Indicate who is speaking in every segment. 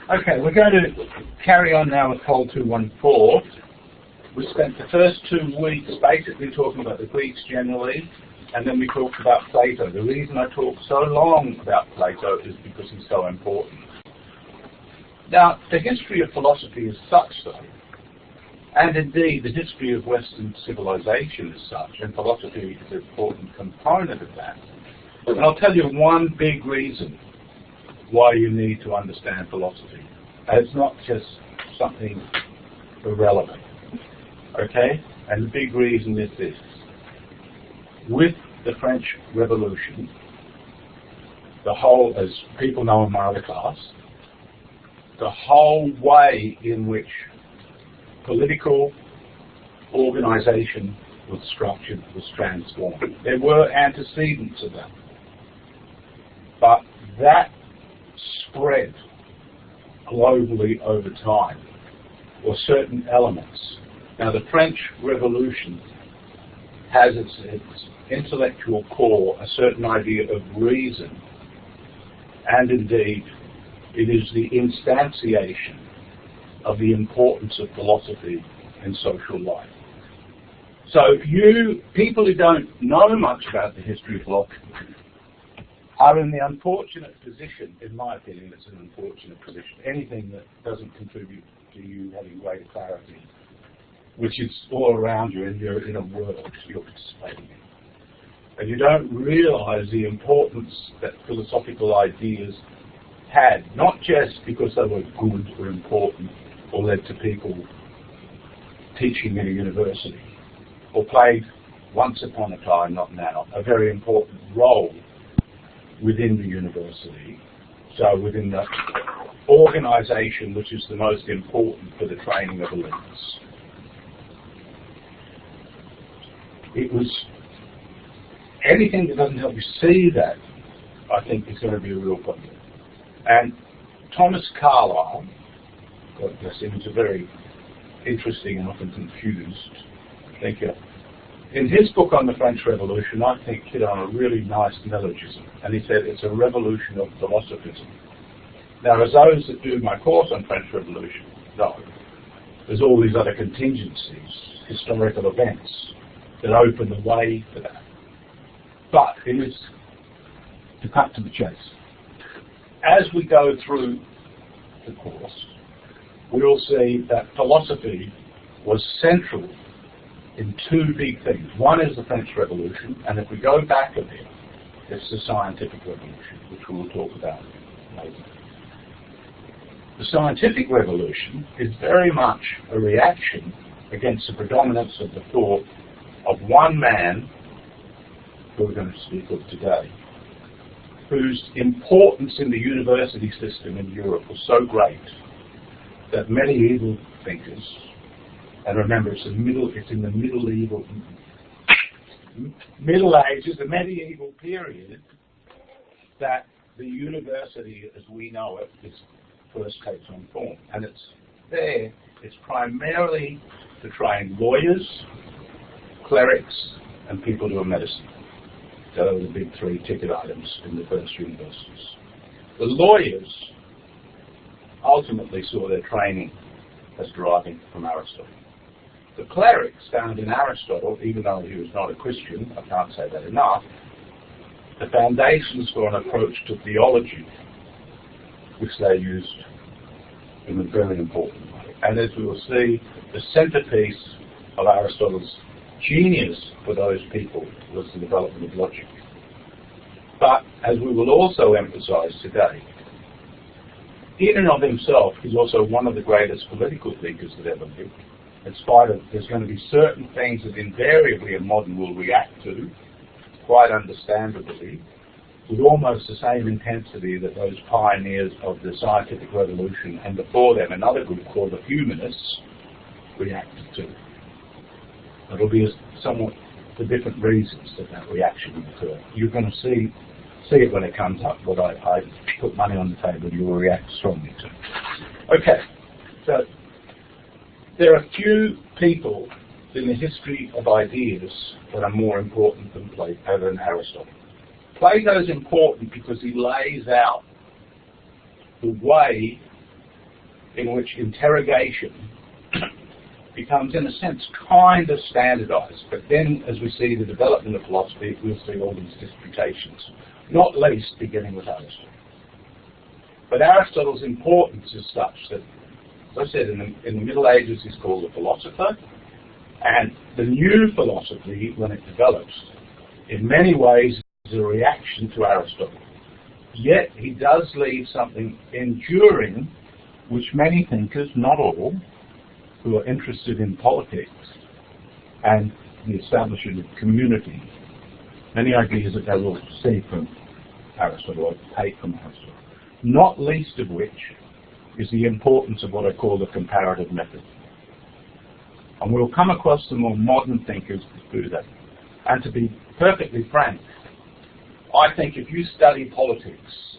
Speaker 1: Okay, we're going to carry on now with Poll 214. We spent the first 2 weeks basically talking about the Greeks generally, and then we talked about Plato. The reason I talked so long about Plato is because he's so important. Now, the history of philosophy is such, though, and indeed the history of Western civilization is such, and philosophy is an important component of that. And I'll tell you one big reason why you need to understand philosophy. And it's not just something irrelevant, okay? And the big reason is this. With the French Revolution, the whole, as people know in my other class, the whole way in which political organization was structured was transformed. There were antecedents of that. But that spread globally over time, or certain elements. Now, the French Revolution has its intellectual core a certain idea of reason, and indeed it is the instantiation of the importance of philosophy in social life. So people who don't know much about the history of philosophy are in the unfortunate position, in my opinion, it's an unfortunate position. Anything that doesn't contribute to you having greater clarity, which is all around you, and you're in a world you're participating in. And you don't realize the importance that philosophical ideas had, not just because they were good or important or led to people teaching in a university, or played once upon a time, not now, a very important role within the university, so within the organization which is the most important for the training of elites. It was anything that doesn't help you see that, I think, is going to be a real problem. And Thomas Carlyle, God bless him, is a very interesting and often confused thinker. In his book on the French Revolution, I think hit on a really nice neologism, and he said it's a revolution of philosophism. Now, as those that do my course on French Revolution know, there's all these other contingencies, historical events, that open the way for that. But it is, to cut to the chase, as we go through the course, we will see that philosophy was central in 2 big things. One is the French Revolution, and if we go back a bit, it's the scientific revolution, which we will talk about later. The scientific revolution is very much a reaction against the predominance of the thought of one man, who we're going to speak of today, whose importance in the university system in Europe was so great that medieval thinkers, and remember, it's in the Middle Ages, the medieval period, that the university, as we know it, is first takes on form. And it's primarily to train lawyers, clerics, and people who are medicine. Those are the big 3 ticket items in the first universities. The lawyers ultimately saw their training as deriving from Aristotle. The clerics found in Aristotle, even though he was not a Christian, I can't say that enough, the foundations for an approach to theology, which they used in a very important way. And as we will see, the centerpiece of Aristotle's genius for those people was the development of logic. But, as we will also emphasize today, in and of himself, he's also one of the greatest political thinkers that ever lived. In spite of, there's going to be certain things that invariably a modern will react to, quite understandably, with almost the same intensity that those pioneers of the scientific revolution and before them another group called the humanists reacted to. It'll be somewhat for different reasons that reaction will occur. You're going to see it when it comes up, what I put money on the table you will react strongly to. Okay, so there are few people in the history of ideas that are more important than Plato than Aristotle. Plato is important because he lays out the way in which interrogation becomes, in a sense, kind of standardized. But then, as we see the development of philosophy, we'll see all these disputations, not least beginning with Aristotle. But Aristotle's importance is such that, as I said, in the Middle Ages he's called a philosopher, and the new philosophy, when it develops, in many ways is a reaction to Aristotle. Yet he does leave something enduring, which many thinkers, not all, who are interested in politics and the establishment of community, many ideas that they will see from Aristotle or take from Aristotle, not least of which is the importance of what I call the comparative method. And we'll come across some more modern thinkers that do that. And to be perfectly frank, I think if you study politics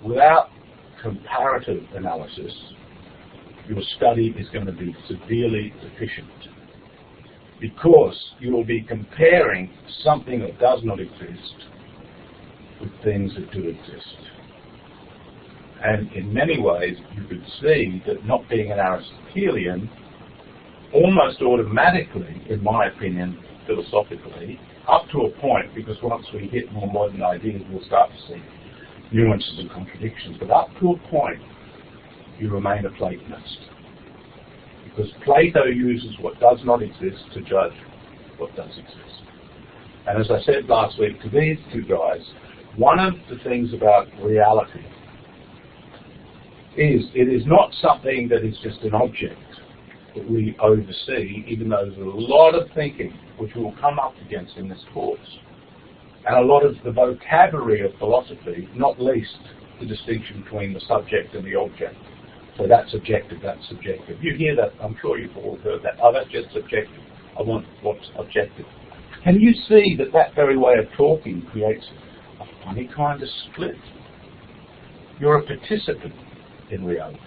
Speaker 1: without comparative analysis, your study is going to be severely deficient, because you will be comparing something that does not exist with things that do exist. And in many ways, you could see that not being an Aristotelian almost automatically, in my opinion, philosophically, up to a point, because once we hit more modern ideas, we'll start to see nuances and contradictions, but up to a point, you remain a Platonist. Because Plato uses what does not exist to judge what does exist. And as I said last week to these two guys, one of the things about reality is it is not something that is just an object that we oversee, even though there's a lot of thinking which we'll come up against in this course. And a lot of the vocabulary of philosophy, not least the distinction between the subject and the object. So that's objective, that's subjective. You hear that, I'm sure you've all heard that. Oh, that's just subjective. I want what's objective. Can you see that that very way of talking creates a funny kind of split? You're a participant in reality.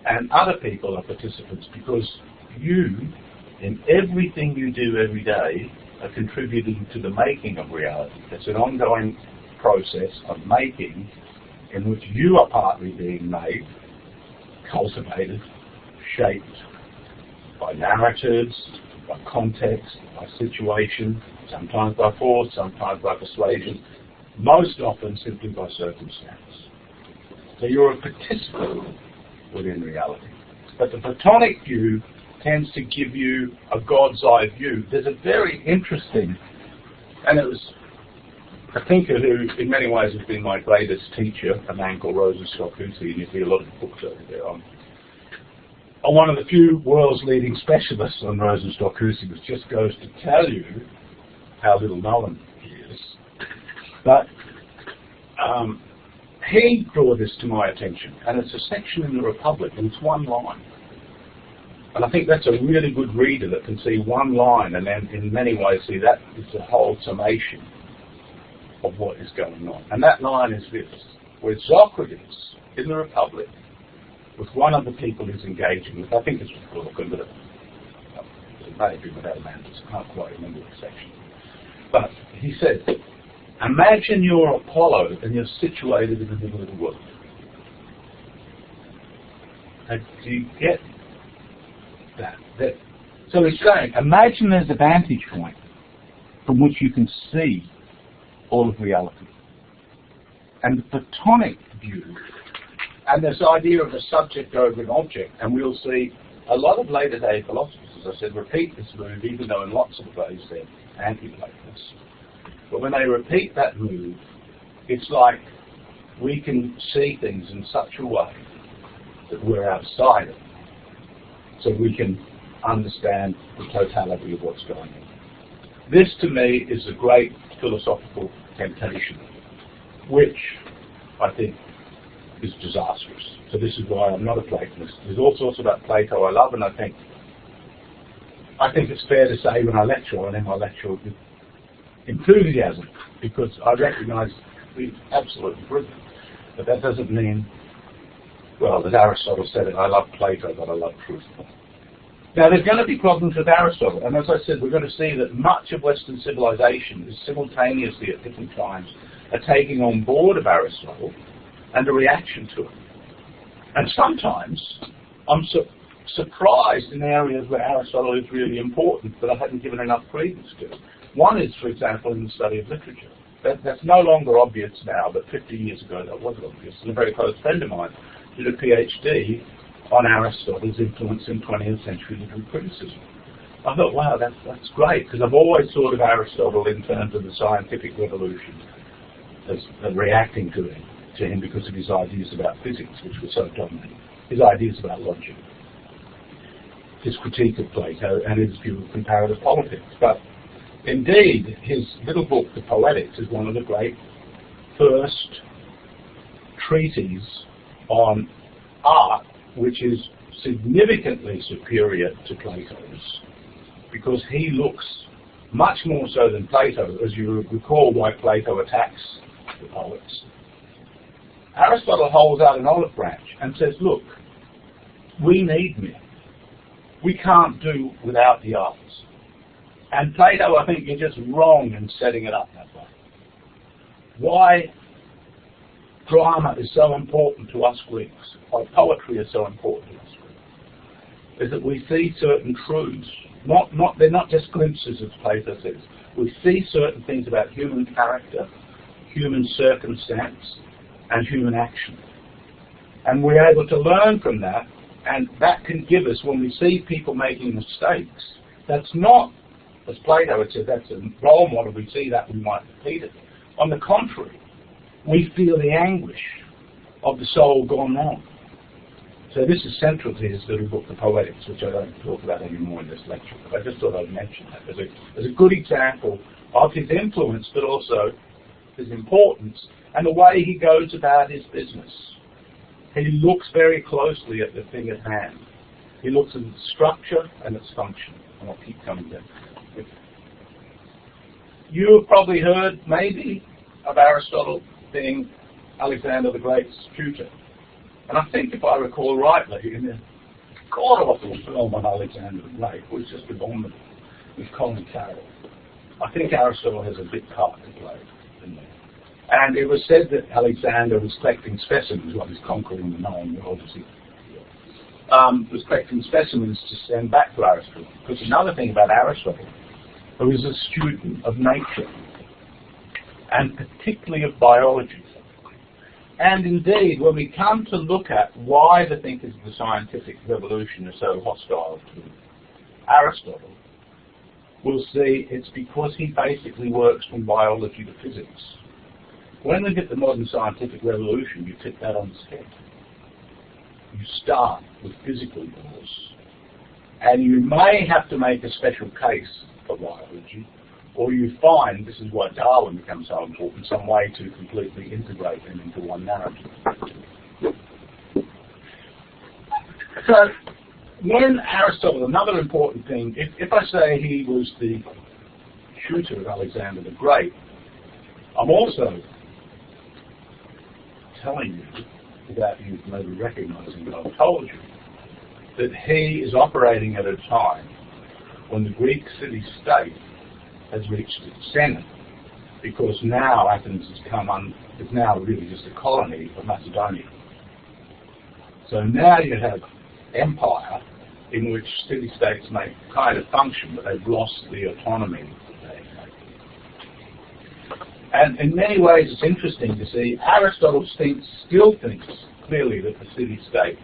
Speaker 1: And other people are participants because you, in everything you do every day, are contributing to the making of reality. It's an ongoing process of making in which you are partly being made, cultivated, shaped by narratives, by context, by situation, sometimes by force, sometimes by persuasion, most often simply by circumstance. So you're a participant within reality. But the Platonic view tends to give you a God's eye view. There's a very interesting, and it was a thinker who in many ways has been my greatest teacher, a man called Aristotle, and you see a lot of books over there on one of the few world's leading specialists on Aristotle, which just goes to tell you how little known he is. But he drew this to my attention, and it's a section in the Republic, and it's one line. And I think that's a really good reader that can see one line and then in many ways see that is the whole summation of what is going on. And that line is this, where Socrates, in the Republic, with one of the people he's engaging with, I think this was Glaucon, but it may have been without Mantis, I can't quite remember the section. But he said, imagine you're Apollo and you're situated in the middle of the world. And do you get that? So he's saying, imagine there's a vantage point from which you can see all of reality. And the Platonic view, and this idea of a subject over an object, and we'll see a lot of later day philosophers, as I said, repeat this move, even though in lots of ways they're anti-Platonists. But when they repeat that move, it's like we can see things in such a way that we're outside it, so we can understand the totality of what's going on. This, to me, is a great philosophical temptation, which I think is disastrous. So this is why I'm not a Platonist. There's all sorts about Plato I love, and I think it's fair to say when I lecture on him, I lecture with enthusiasm, because I recognise he's absolutely brilliant. But that doesn't mean, well, as Aristotle said it, I love Plato, but I love truth. Now, there's going to be problems with Aristotle, and as I said, we're going to see that much of Western civilization is simultaneously at different times a taking on board of Aristotle and a reaction to it. And sometimes I'm surprised in areas where Aristotle is really important that I hadn't given enough credence to. One is, for example, in the study of literature. That's no longer obvious now, but 50 years ago that was obvious. And a very close friend of mine did a PhD on Aristotle's influence in 20th century literary criticism. I thought, wow, that's great, because I've always thought of Aristotle in terms of the scientific revolution as reacting to him because of his ideas about physics, which were so dominant, his ideas about logic, his critique of Plato, and his view of comparative politics. But indeed, his little book, The Poetics, is one of the great first treatises on art, which is significantly superior to Plato's, because he looks much more so than Plato, as you recall why Plato attacks the poets. Aristotle holds out an olive branch and says, look, we need men. We can't do without the arts. And Plato, I think, you're just wrong in setting it up that way. Why drama is so important to us Greeks, why poetry is so important to us Greeks, is that we see certain truths. They're not just glimpses, as Plato says. We see certain things about human character, human circumstance, and human action. And we're able to learn from that, and that can give us, when we see people making mistakes, that's not, as Plato had said, that's a role model. We see that, we might repeat it. On the contrary, we feel the anguish of the soul gone wrong. So this is central to his little book, The Poetics, which I don't talk about anymore in this lecture, but I just thought I'd mention that as a good example of his influence, but also his importance, and the way he goes about his business. He looks very closely at the thing at hand. He looks at its structure and its function. And I'll keep coming back. You have probably heard, maybe, of Aristotle being Alexander the Great's tutor. And I think, if I recall rightly, in the god-awful film on Alexander the Great, which was just abominable, with Colin Farrell, I think Aristotle has a big part to play in there. And it was said that Alexander was collecting specimens while he's conquering the known world, as he was collecting specimens to send back to Aristotle. Because another thing about Aristotle, who is a student of nature, and particularly of biology. And indeed, when we come to look at why the thinkers of the scientific revolution are so hostile to Aristotle, we'll see it's because he basically works from biology to physics. When we get the modern scientific revolution, you tip that on its head. You start with physical laws. And you may have to make a special case for biology, or you find, this is why Darwin becomes so important, some way to completely integrate them into one narrative. So, when Aristotle, another important thing, if I say he was the tutor of Alexander the Great, I'm also telling you, without you maybe recognizing what I've told you, that he is operating at a time when the Greek city-state has reached its zenith, because now Athens is now really just a colony of Macedonia. So now you have empire in which city-states may kind of function, but they've lost the autonomy that they had. And in many ways it's interesting to see Aristotle still thinks clearly that the city-state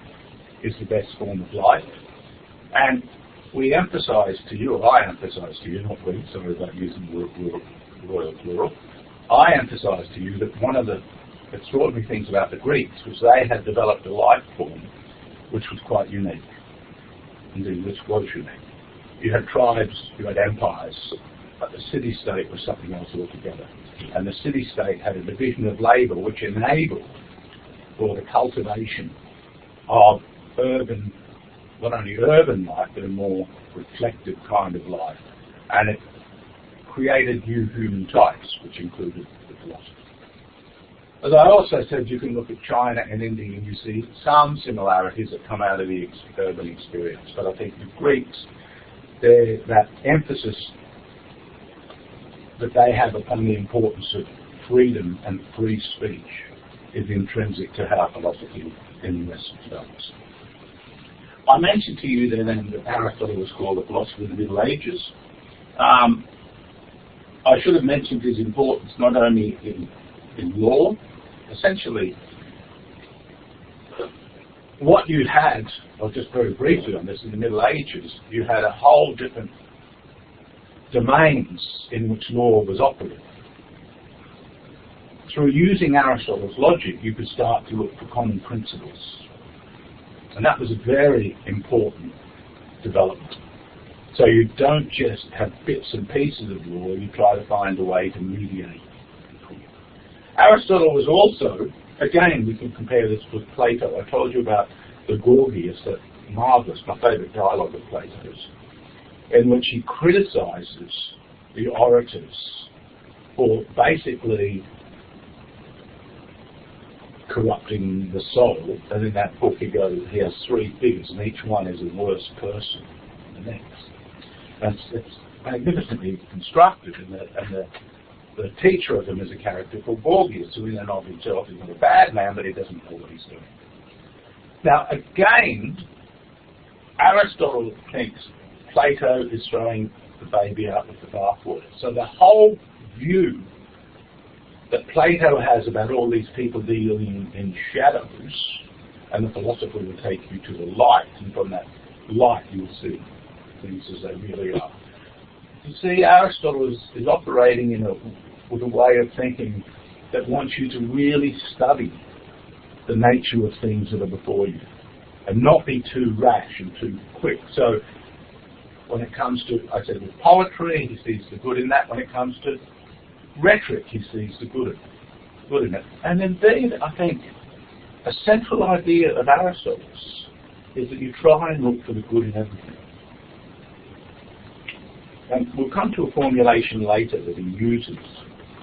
Speaker 1: is the best form of life. And we emphasize to you, or I emphasize to you, not we, sorry about using the royal plural, I emphasize to you that one of the extraordinary things about the Greeks was they had developed a life form which was quite unique. Indeed, which was unique. You had tribes, you had empires, but the city-state was something else altogether. And the city-state had a division of labour which enabled for the cultivation of urban, not only urban life, but a more reflective kind of life. And it created new human types, which included the philosophers. As I also said, you can look at China and India and you see some similarities that come out of the urban experience. But I think the Greeks, that emphasis that they have upon the importance of freedom and free speech is intrinsic to how philosophy in the West develops. I mentioned to you then that Aristotle was called the philosopher of the Middle Ages. I should have mentioned his importance not only in law. Essentially, what you had, or just very briefly on this, in the Middle Ages, you had a whole different domains in which law was operative. Through using Aristotle's logic, you could start to look for common principles. And that was a very important development. So you don't just have bits and pieces of law, you try to find a way to mediate. Aristotle was also, again, we can compare this with Plato. I told you about the Gorgias, that marvelous, my favourite dialogue of Plato's, in which he criticizes the orators for basically corrupting the soul. And in that book he has 3 figures, and each one is a worse person than the next. It's magnificently constructed, and the teacher of him is a character called Gorgias, who in and of himself is not a bad man, but he doesn't know what he's doing. Now again, Aristotle thinks Plato is throwing the baby out with the bathwater. So the whole view that Plato has about all these people dealing in shadows, and the philosopher will take you to the light, and from that light you'll see things as they really are. You see, Aristotle is operating with a way of thinking that wants you to really study the nature of things that are before you, and not be too rash and too quick. So when it comes to, I said, with poetry, he sees the good in that. When it comes to rhetoric, he sees the good in it. And indeed, I think a central idea of Aristotle's is that you try and look for the good in everything. And we'll come to a formulation later that he uses,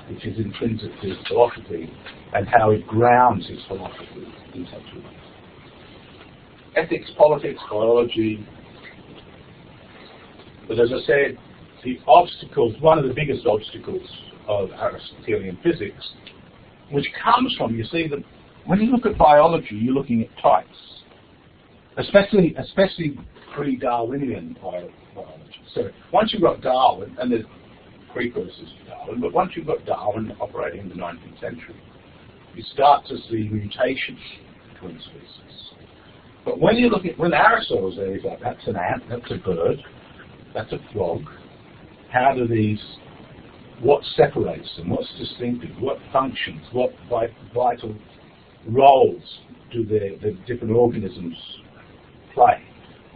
Speaker 1: which is intrinsic to his philosophy, and how he grounds his philosophy in such a way. Ethics, politics, biology. But as I said, the obstacles, one of the biggest obstacles of Aristotelian physics, which comes from, you see, that when you look at biology, you're looking at types, especially pre-Darwinian biology. So once you've got Darwin, and there's precursors to Darwin, but once you've got Darwin operating in the 19th century, you start to see mutations between species. But when you look at, when Aristotle's there, he's like, that's an ant, that's a bird, that's a frog. How do these, what separates them, what's distinctive, what functions, what vital roles do the different organisms play,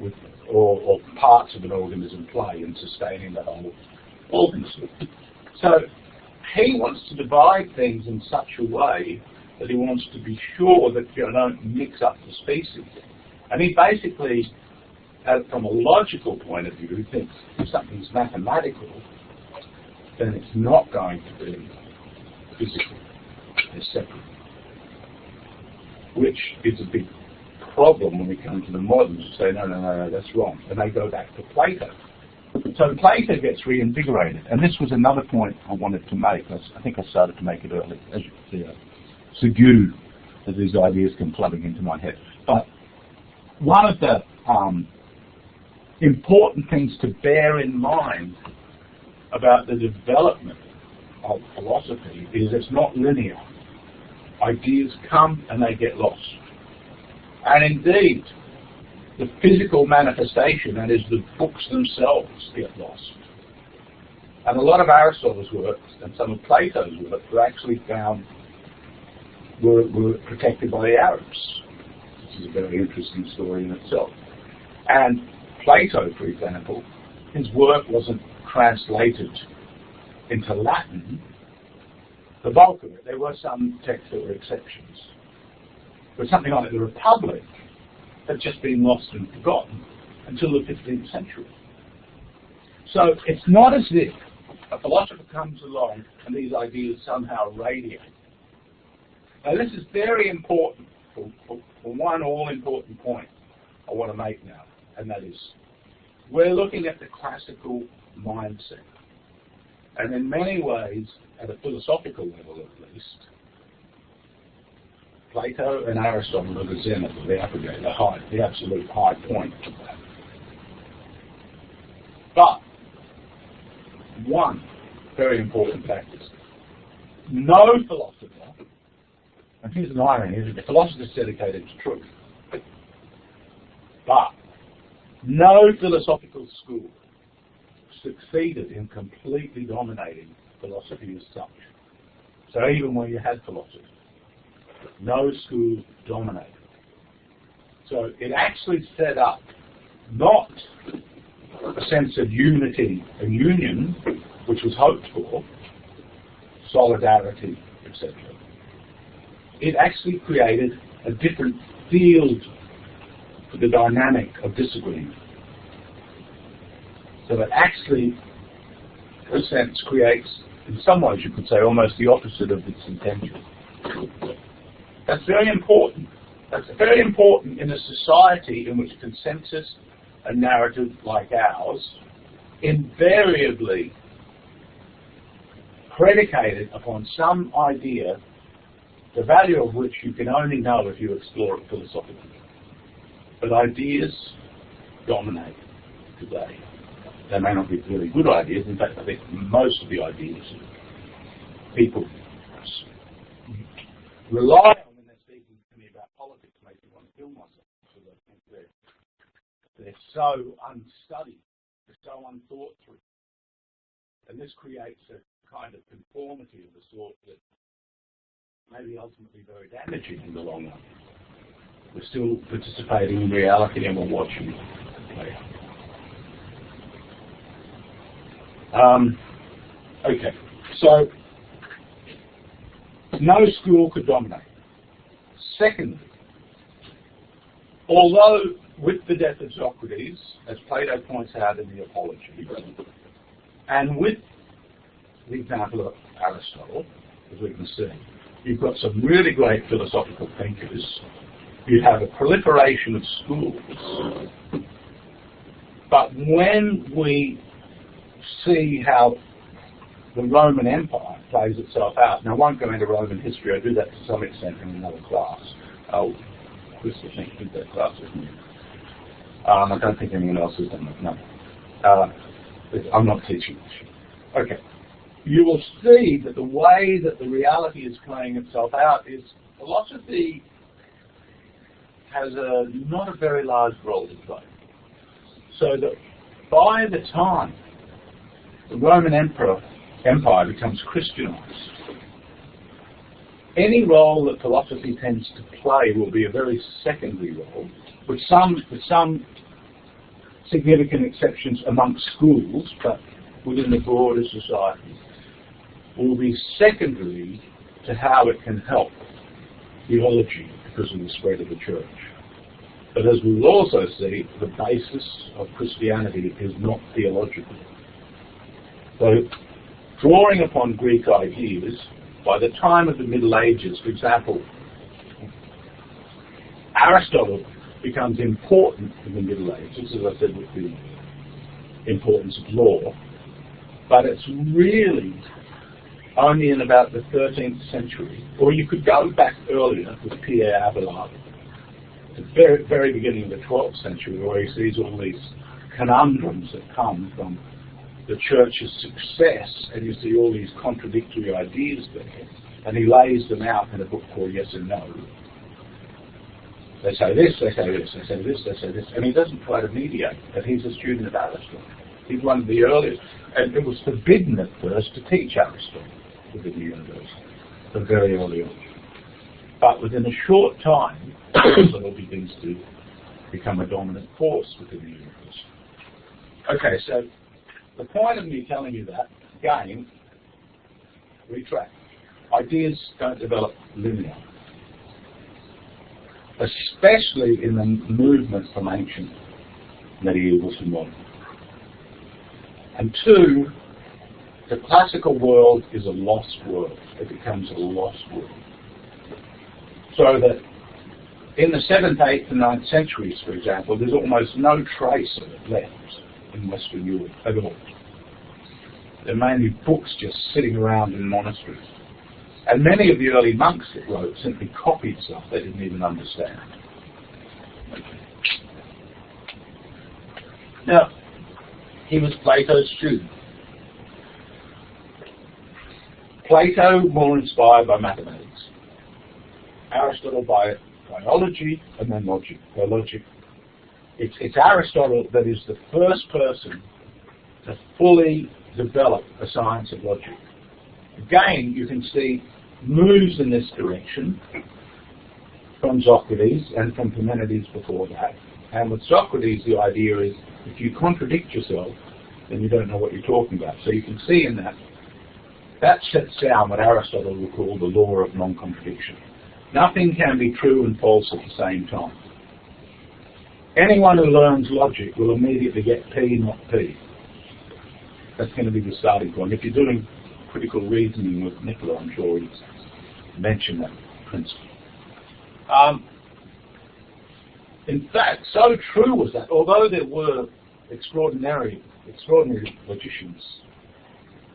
Speaker 1: with, or parts of an organism play in sustaining the whole organism. So he wants to divide things in such a way that he wants to be sure that you don't mix up the species. And he basically, from a logical point of view, thinks if something's mathematical, then it's not going to be physical. They're separate. Which is a big problem when we come to the moderns and say, no, that's wrong. And they go back to Plato. So Plato gets reinvigorated. And this was another point I wanted to make. I think I started to make it early. As you can see, it's a goo that these ideas come flooding into my head. But one of the important things to bear in mind about the development of philosophy is it's not linear. Ideas come and they get lost. And indeed, the physical manifestation, that is the books themselves, get lost. And a lot of Aristotle's works and some of Plato's work were actually found, were protected by the Arabs. This is a very interesting story in itself. And Plato, for example, his work wasn't translated into Latin. The bulk of it, there were some texts that were exceptions. But something like the Republic had just been lost and forgotten until the 15th century. So it's not as if a philosopher comes along and these ideas somehow radiate. Now this is very important for one all-important point I want to make now, and that is we're looking at the classical mindset. And in many ways, at a philosophical level at least, Plato and Aristotle are the zenith of the apogee, the absolute high point of that. But one very important fact is no philosopher, and here's an irony, isn't it? Philosophers dedicated to truth, but no philosophical school succeeded in completely dominating philosophy as such. So even when you had philosophy, no school dominated. So it actually set up not a sense of unity and union, which was hoped for, solidarity, etc. It actually created a different field for the dynamic of disagreement. So it actually, in a sense, creates, in some ways you could say, almost the opposite of its intention. That's very important. That's very important in a society in which consensus and narrative like ours invariably predicated upon some idea, the value of which you can only know if you explore it philosophically. But ideas dominate today. They may not be really good ideas. In fact, I think most of the ideas people rely on when they're speaking to me about politics make me want to kill myself, because I think they're so unstudied, they're so unthought through. And this creates a kind of conformity of the sort that may be ultimately very damaging in the long run. We're still participating in reality and we're watching it play out. Okay, so no school could dominate. Secondly, although with the death of Socrates, as Plato points out in the Apology, and with the example of Aristotle, as we can see, you've got some really great philosophical thinkers. You have a proliferation of schools. But when we see how the Roman Empire plays itself out, and I won't go into Roman history, I do that to some extent in another class. Chris, I think, did that class with me. I don't think anyone else has done that, no. I'm not teaching this. Okay. You will see that the way that the reality is playing itself out is philosophy has not a very large role to play. So that by the time the Roman Empire becomes Christianized, any role that philosophy tends to play will be a very secondary role, with some significant exceptions amongst schools, but within the broader society, will be secondary to how it can help theology because of the spread of the church. But as we will also see, the basis of Christianity is not theological. So, drawing upon Greek ideas, by the time of the Middle Ages, for example, Aristotle becomes important in the Middle Ages, as I said, with the importance of law, but it's really only in about the 13th century, or you could go back earlier with Pierre Abelard, the very, very beginning of the 12th century, where he sees all these conundrums that come from the church's success, and you see all these contradictory ideas there, and he lays them out in a book called Yes and No. They say this, they say this, they say this, they say this, and he doesn't try to mediate, but he's a student of Aristotle. He's one of the earliest, and it was forbidden at first to teach Aristotle within the university, so very early on. But within a short time, Aristotle begins to become a dominant force within the university. Okay, so the point of me telling you that, again, retract. Ideas don't develop linearly, especially in the movement from ancient, medieval to modern. And two, the classical world is a lost world. It becomes a lost world. So that in the 7th, 8th and 9th centuries, for example, there's almost no trace of it left in Western Europe at all. There are mainly books just sitting around in monasteries. And many of the early monks that wrote simply copied stuff they didn't even understand. Now, he was Plato's student. Plato more inspired by mathematics. Aristotle by biology and then logic. It's Aristotle that is the first person to fully develop a science of logic. Again, you can see moves in this direction from Socrates and from Parmenides before that. And with Socrates, the idea is if you contradict yourself, then you don't know what you're talking about. So you can see in that sets down what Aristotle would call the law of non-contradiction. Nothing can be true and false at the same time. Anyone who learns logic will immediately get P, not P. That's going to be the starting point. If you're doing critical reasoning with Nicola, I'm sure he's mentioned that principle. In fact, so true was that, although there were extraordinary logicians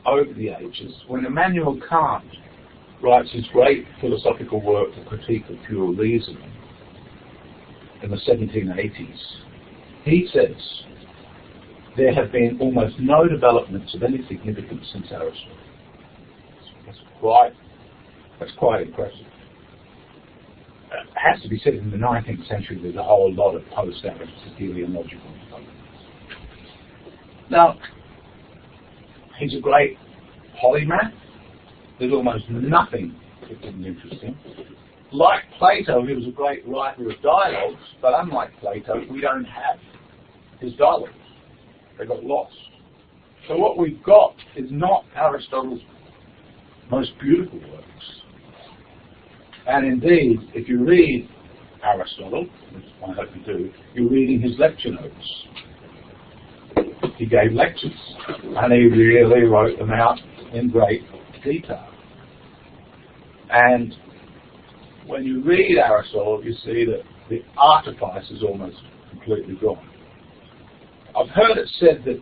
Speaker 1: over the ages, when Immanuel Kant writes his great philosophical work, The Critique of Pure Reason, in the 1780s, he says there have been almost no developments of any significance since Aristotle. That's quite impressive. It has to be said in the 19th century there's a whole lot of post-Aristotelian logical developments. Now, he's a great polymath. There's almost nothing that didn't interest him. Like Plato, he was a great writer of dialogues, but unlike Plato, we don't have his dialogues. They got lost. So what we've got is not Aristotle's most beautiful works. And indeed, if you read Aristotle, which I hope you do, you're reading his lecture notes. He gave lectures, and he really wrote them out in great detail. And when you read Aristotle, you see that the artifice is almost completely gone. I've heard it said that,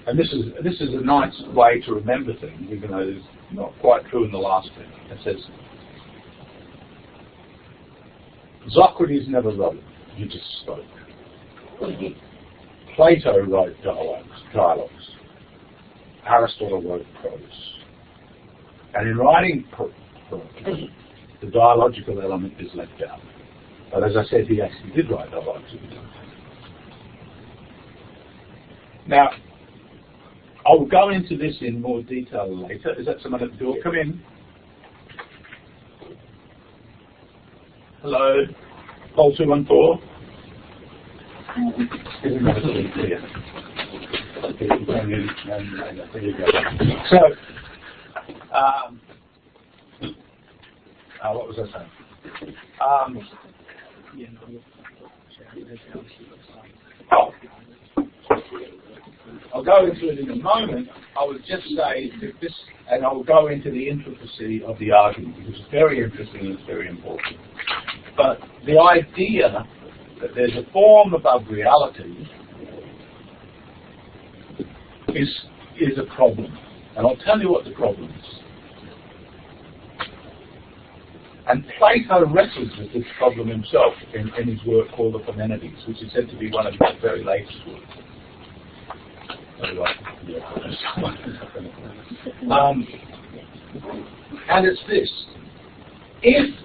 Speaker 1: and this is a nice way to remember things, even though it's not quite true in the last bit. It says, Socrates never wrote, he just spoke. Plato wrote dialogues. Aristotle wrote prose. And in writing prose, the dialogical element is left out. But as I said, he actually did write dialogues. Now, I'll go into this in more detail later. Is that someone at the door? Come in. Hello. Hall 214. Isn't that really clear? There you go. So, what was I saying? I'll go into it in a moment. I would just say that this, and I'll go into the intricacy of the argument, because it's very interesting and it's very important. But the idea that there's a form above reality is a problem. And I'll tell you what the problem is. And Plato wrestles with this problem himself in his work called the Parmenides, which is said to be one of his very latest works. And it's this. If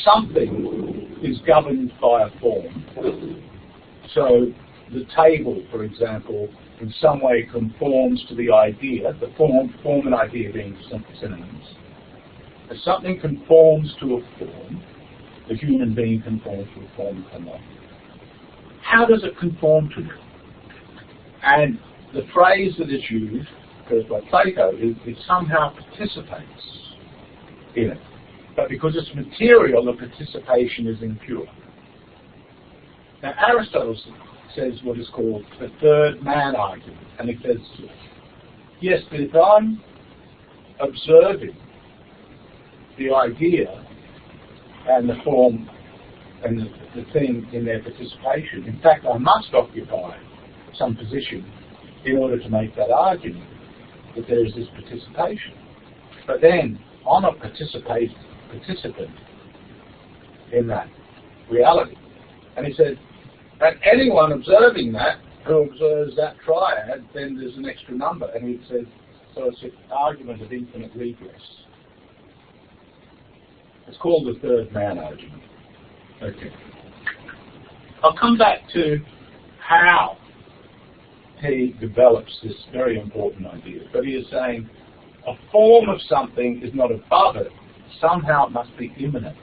Speaker 1: something is governed by a form, so the table, for example, in some way conforms to the idea, the form and idea being synonyms. If something conforms to a form, the human being conforms to a form cannot. How does it conform to it? And the phrase that is used, first by Plato, is it somehow participates in it. But because it's material, the participation is impure. Now Aristotle says what is called the third man argument. And he says, yes, but if I'm observing the idea and the form and the thing in their participation, in fact I must occupy some position in order to make that argument that there is this participation. But then I'm a participant in that reality. And he said, and anyone observing that, who observes that triad, then there's an extra number. And he says, so it's an argument of infinite regress. It's called the third man argument. Okay. I'll come back to how he develops this very important idea. But he is saying a form of something is not above it. Somehow it must be immanent.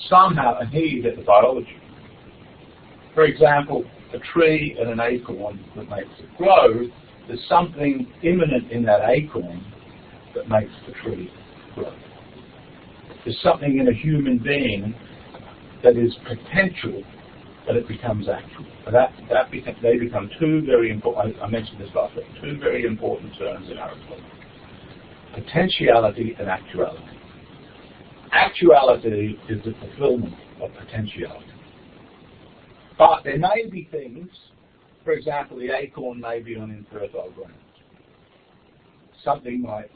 Speaker 1: Somehow, and here you get the biology. For example, a tree and an acorn that makes it grow, there's something immanent in that acorn that makes the tree grow. There's something in a human being that is potential, but it becomes actual. And they become two very important, I mentioned this last week, two very important terms in Aristotle. Potentiality and actuality. Actuality is the fulfillment of potentiality. But there may be things, for example, the acorn may be on infertile ground. Something like,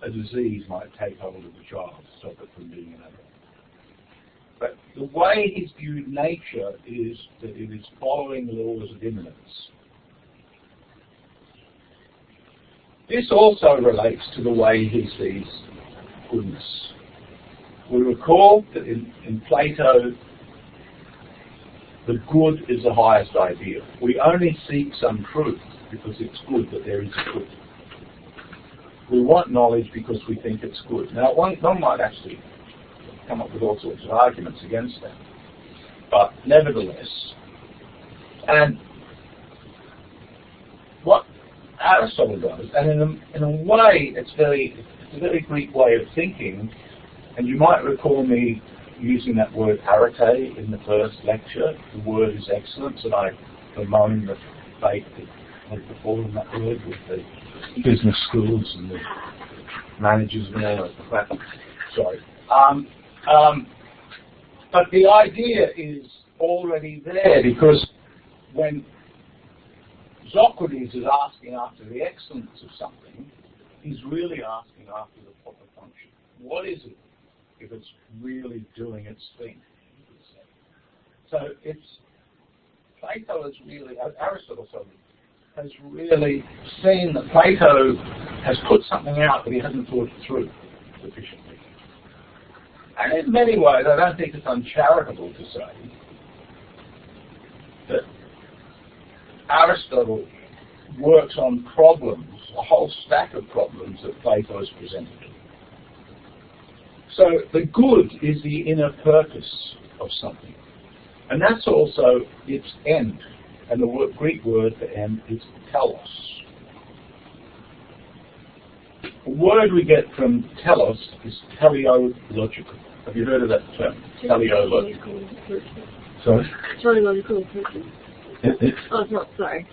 Speaker 1: a disease might take hold of the child, stop it from being an adult. But the way he's viewed nature is that it is following laws of immanence. This also relates to the way he sees goodness. We recall that in Plato, the good is the highest idea. We only seek some truth because it's good that there is a truth. We want knowledge because we think it's good. Now, one might actually come up with all sorts of arguments against that. But nevertheless, and what Aristotle does, and in a way it's a very Greek way of thinking, and you might recall me using that word arete in the first lecture. The word is excellence, and I bemoan the fate that has befallen that word with the business schools and the managers and all that. Sorry. But the idea is already there, because when Socrates is asking after the excellence of something, he's really asking after the proper function. What is it if it's really doing its thing? So it's Plato is really, Aristotle has really seen that Plato has put something out that he hasn't thought it through sufficiently. And in many ways, I don't think it's uncharitable to say that Aristotle works on problems, a whole stack of problems that Plato has presented. So the good is the inner purpose of something. And that's also its end. And the Greek word for end is telos. The word we get from telos is teleological. Have you heard of that term? Teleological. Sorry?
Speaker 2: Teleological approaches. Oh, it's not, sorry.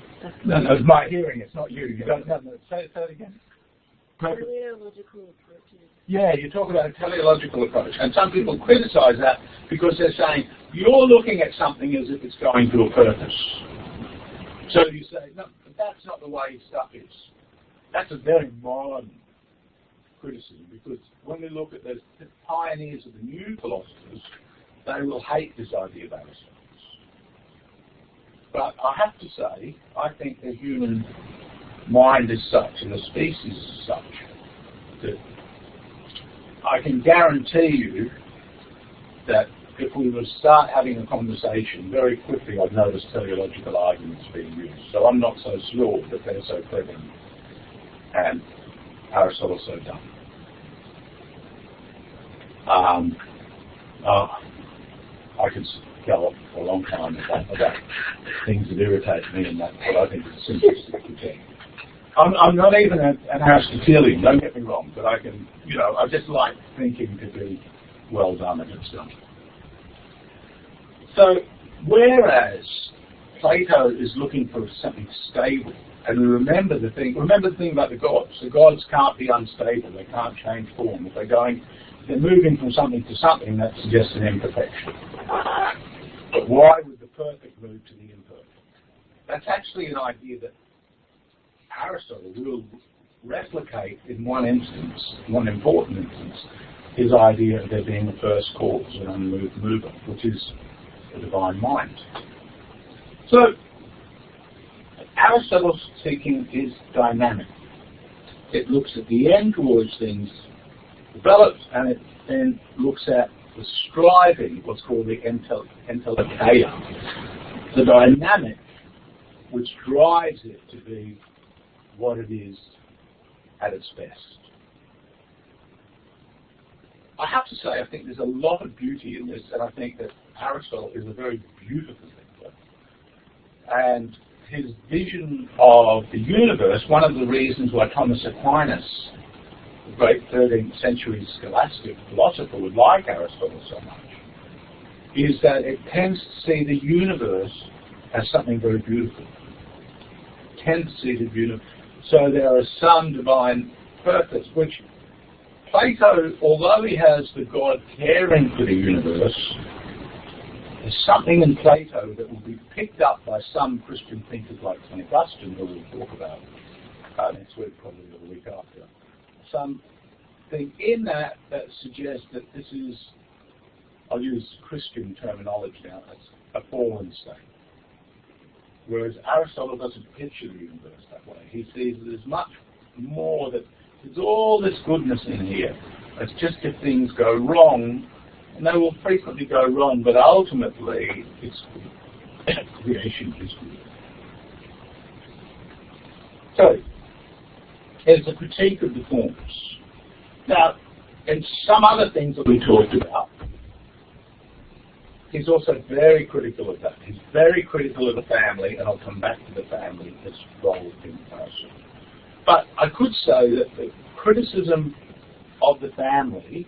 Speaker 1: No, it's my hearing, it's not you. You don't know. Say it again.
Speaker 2: Teleological approaches.
Speaker 1: Yeah, you talk about a teleological approach. And some people criticize that because they're saying, you're looking at something as if it's going to a purpose. So you say, no, but that's not the way stuff is. That's a very modern criticism, because when we look at the pioneers of the new philosophers, they will hate this idea of Aristotle. But I have to say, I think the human mind is such, and the species is such, that I can guarantee you that if we were to start having a conversation, very quickly I'd notice teleological arguments being used. So I'm not so sure that they're so prevalent, and Aristotle's so dumb. I could go on for a long time about things that irritate me, and that's what I think is the simplest thing. I'm not even an Aristotelian, don't get me wrong, but I can, I just like thinking to be well done and it's done. So, whereas Plato is looking for something stable, and remember the thing about the gods. The gods can't be unstable, they can't change form. If they're moving from something to something, that suggests an imperfection. But why would the perfect move to the imperfect? That's actually an idea that Aristotle will replicate in one instance, one important instance, his idea of there being a first cause, an unmoved mover, which is the divine mind. So, Aristotle's thinking is dynamic. It looks at the end towards things developed, and it then looks at the striving, what's called the entelekteia, the dynamic which drives it to be what it is at its best. I have to say, I think there's a lot of beauty in this, and I think that Aristotle is a very beautiful thinker. And his vision of the universe, one of the reasons why Thomas Aquinas, the great 13th century scholastic philosopher, would like Aristotle so much, is that it tends to see the universe as something very beautiful. It tends to see the universe. So there are some divine purpose, which Plato, although he has the God caring for the universe, there's something in Plato that will be picked up by some Christian thinkers like St. Augustine, who we'll talk about next week, probably, or the week after. Something in that suggests that this is, I'll use Christian terminology now, it's a fallen state. Whereas Aristotle doesn't picture the universe that way. He sees that there's much more, that there's all this goodness in here. It's just if things go wrong, and they will frequently go wrong, but ultimately it's creation is good. So, there's a critique of the forms. Now, and some other things that we talked about, he's also very critical of that. He's very critical of the family, and I'll come back to the family, its role in person. But I could say that the criticism of the family,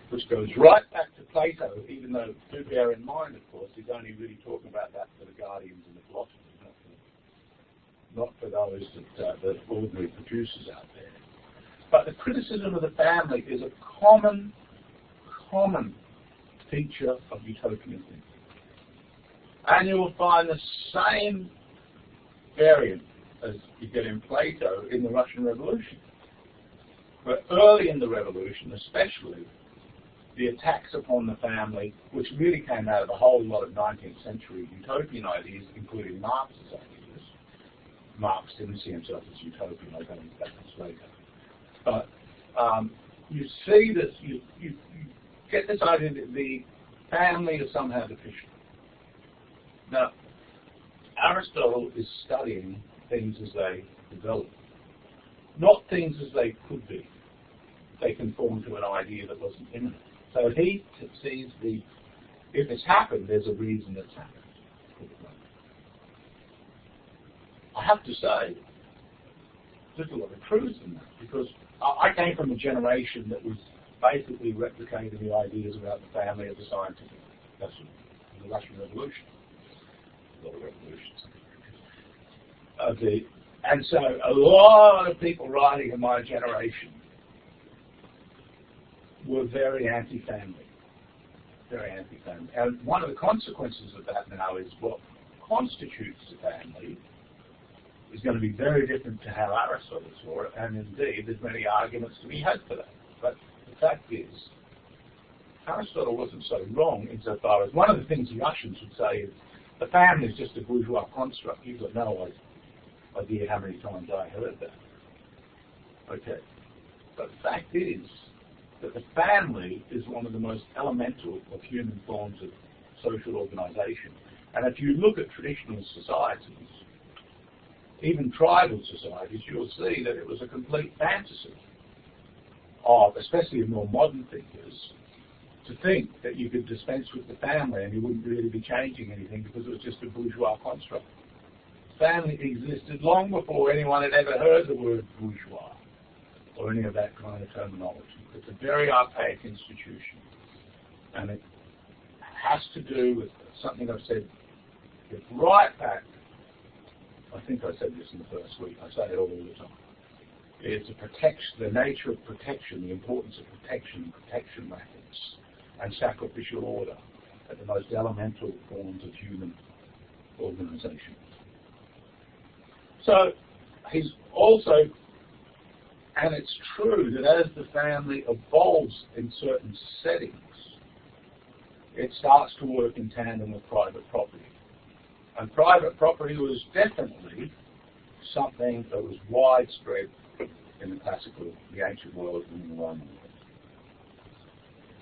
Speaker 1: which goes right back to Plato, even though, do bear in mind, of course, he's only really talking about that for the guardians and the philosophers, not for those that the ordinary producers out there. But the criticism of the family is a common feature of utopian thinking. And you will find the same variant as you get in Plato in the Russian Revolution. But early in the revolution, especially, the attacks upon the family, which really came out of a whole lot of 19th century utopian ideas, including Marx's ideas. Marx didn't see himself as utopian, I'll go into that later. But you see this, you get this idea that the family is somehow deficient. Now, Aristotle is studying things as they develop, not things as they could be. They conform to an idea that wasn't imminent. So he sees if it's happened, there's a reason it's happened. I have to say, there's a lot of truth in that, because I came from a generation that was basically replicating the ideas about the family of the scientific. That's the Russian Revolution. A lot of revolutions. And so a lot of people writing in my generation were very anti-family. Very anti-family. And one of the consequences of that now is what constitutes the family is going to be very different to how Aristotle saw it, and indeed there's many arguments to be had for that. But the fact is, Aristotle wasn't so wrong insofar as one of the things the Russians would say is the family is just a bourgeois construct. You've got no idea how many times I heard that. Okay. But the fact is that the family is one of the most elemental of human forms of social organization. And if you look at traditional societies, even tribal societies, you'll see that it was a complete fantasy of, especially of more modern thinkers, to think that you could dispense with the family and you wouldn't really be changing anything because it was just a bourgeois construct. Family existed long before anyone had ever heard the word bourgeois or any of that kind of terminology. It's a very archaic institution, and it has to do with something I've said right back. I think I said this in the first week. I say it all the time. It's a protection, the nature of protection, the importance of protection methods, and sacrificial order at the most elemental forms of human organization. So he's also And it's true that as the family evolves in certain settings, it starts to work in tandem with private property. And private property was definitely something that was widespread in the classical, the ancient world and in the Roman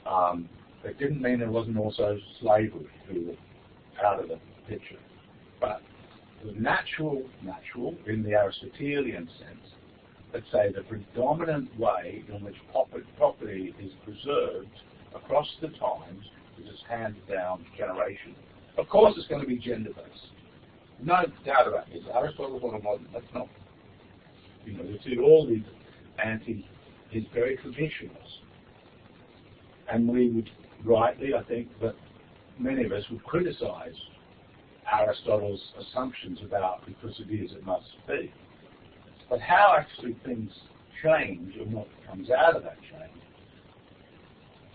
Speaker 1: world. It didn't mean there wasn't also slavery who were out of the picture. But the natural in the Aristotelian sense, let's say the predominant way in which property is preserved across the times is just handed down generation. Of course it's going to be gender-based. No doubt about it. Aristotle or modern, that's not. You see all these he's very traditionalist. And we would rightly, I think, that many of us would criticize Aristotle's assumptions about because it is, it must be. But how actually things change and what comes out of that change,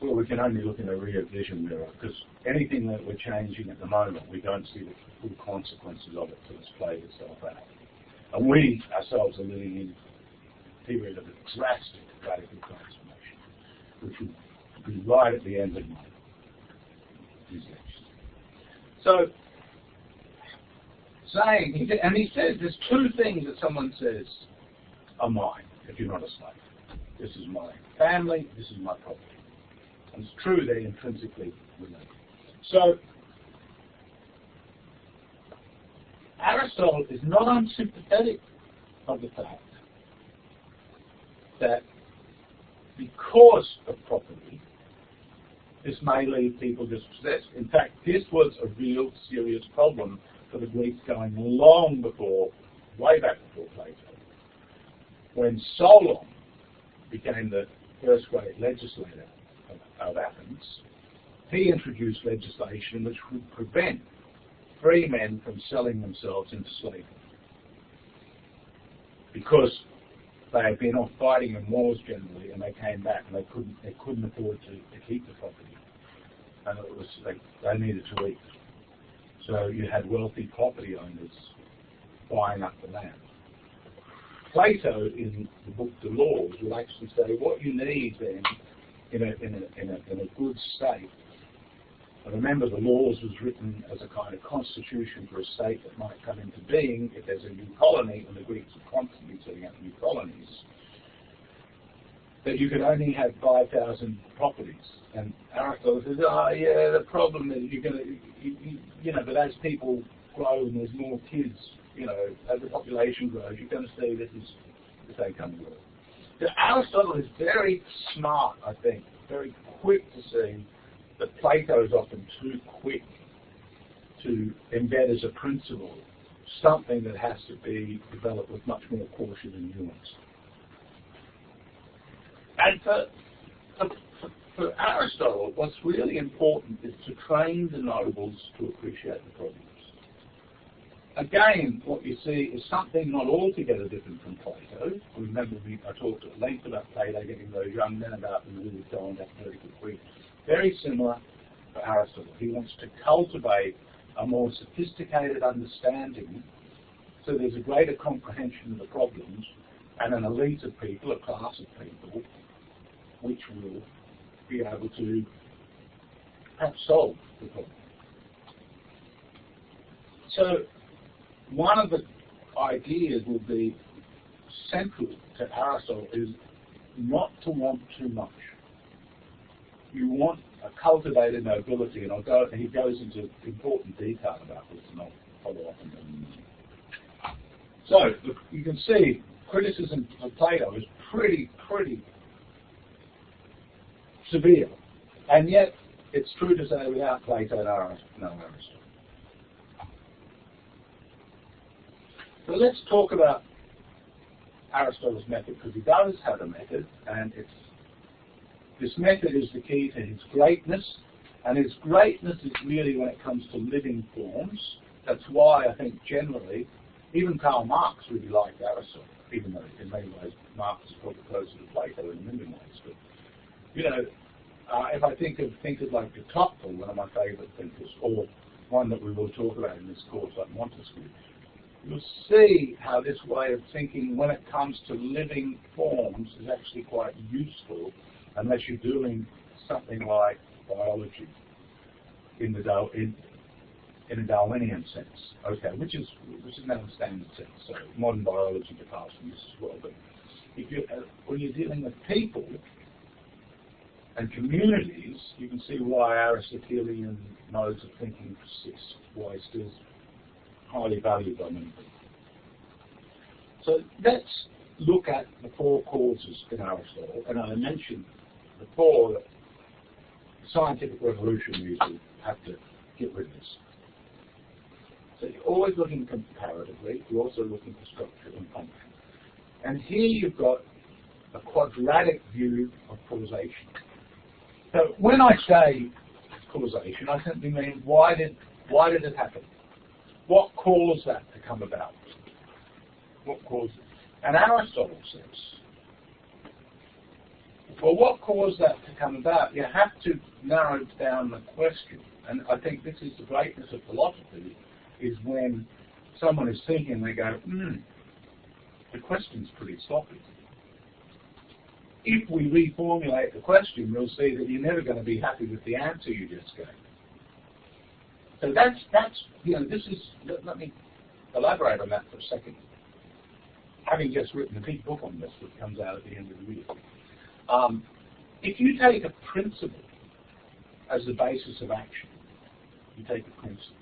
Speaker 1: well, we can only look in a rear vision mirror, because anything that we're changing at the moment, we don't see the full consequences of it till it's played itself out. And we ourselves are living in a period of a drastic radical transformation, which will be right at the end of these lectures. So, and he says there's two things that someone says are mine if you're not a slave. This is my family, this is my property. And it's true they're intrinsically related. So, Aristotle is not unsympathetic of the fact that because of property, this may leave people dispossessed. In fact, this was a real serious problem for the Greeks going long before, way back before Plato. When Solon became the first great legislator of Athens, he introduced legislation which would prevent free men from selling themselves into slavery. Because they had been off fighting in wars generally, and they came back and they couldn't afford to keep the property, and it was they needed to eat. So you had wealthy property owners buying up the land. Plato, in the book The Laws, will actually say what you need then in a good state. And remember, the Laws was written as a kind of constitution for a state that might come into being if there's a new colony, and the Greeks are constantly setting up new colonies, that you could only have 5,000 properties. And Aristotle says, the problem is you're going to, but as people grow and there's more kids, as the population grows, you're going to see this ain't coming to work. So Aristotle is very smart, I think, very quick to see that Plato is often too quick to embed as a principle something that has to be developed with much more caution and nuance. And for Aristotle, what's really important is to train the nobles to appreciate the problems. Again, what you see is something not altogether different from Plato. Remember, I talked at length about Plato getting those young men about them really going that vertical quick. Very similar for Aristotle. He wants to cultivate a more sophisticated understanding so there's a greater comprehension of the problems and an elite of people, a class of people, which will be able to perhaps solve the problem. So one of the ideas will be central to Aristotle is not to want too much. You want a cultivated nobility, and he goes into important detail about this, and I'll follow up on that. So look, you can see criticism of Plato is pretty severe, and yet it's true to say without Plato, no Aristotle. So let's talk about Aristotle's method, because he does have a method, and this method is the key to his greatness, and his greatness is really when it comes to living forms. That's why I think generally, even Karl Marx really liked Aristotle, even though in many ways Marx is probably closer to Plato in a million ways. But, if I think of thinkers like de Tocqueville, one of my favourite thinkers, or one that we will talk about in this course, like Montesquieu, you'll see how this way of thinking, when it comes to living forms, is actually quite useful, unless you're doing something like biology in a Darwinian sense, okay, which is now the standard sense. So modern biology departs from this as well. But if you when you're dealing with people and communities, you can see why Aristotelian modes of thinking persist, why it's still highly valued by many people. So let's look at the four causes in Aristotle, and I mentioned before that the scientific revolution usually have to get rid of this. So you're always looking comparatively, you're also looking for structure and function. And here you've got a quadratic view of causation. So when I say causation, I simply mean why did it happen? What caused that to come about? What caused it? And Aristotle says, well, what caused that to come about? You have to narrow down the question. And I think this is the greatness of philosophy, is when someone is thinking and they go, the question's pretty sloppy. If we reformulate the question, we'll see that you're never going to be happy with the answer you just gave. So that's this is, let me elaborate on that for a second. Having just written a big book on this that comes out at the end of the year. If you take a principle as the basis of action, you take a principle.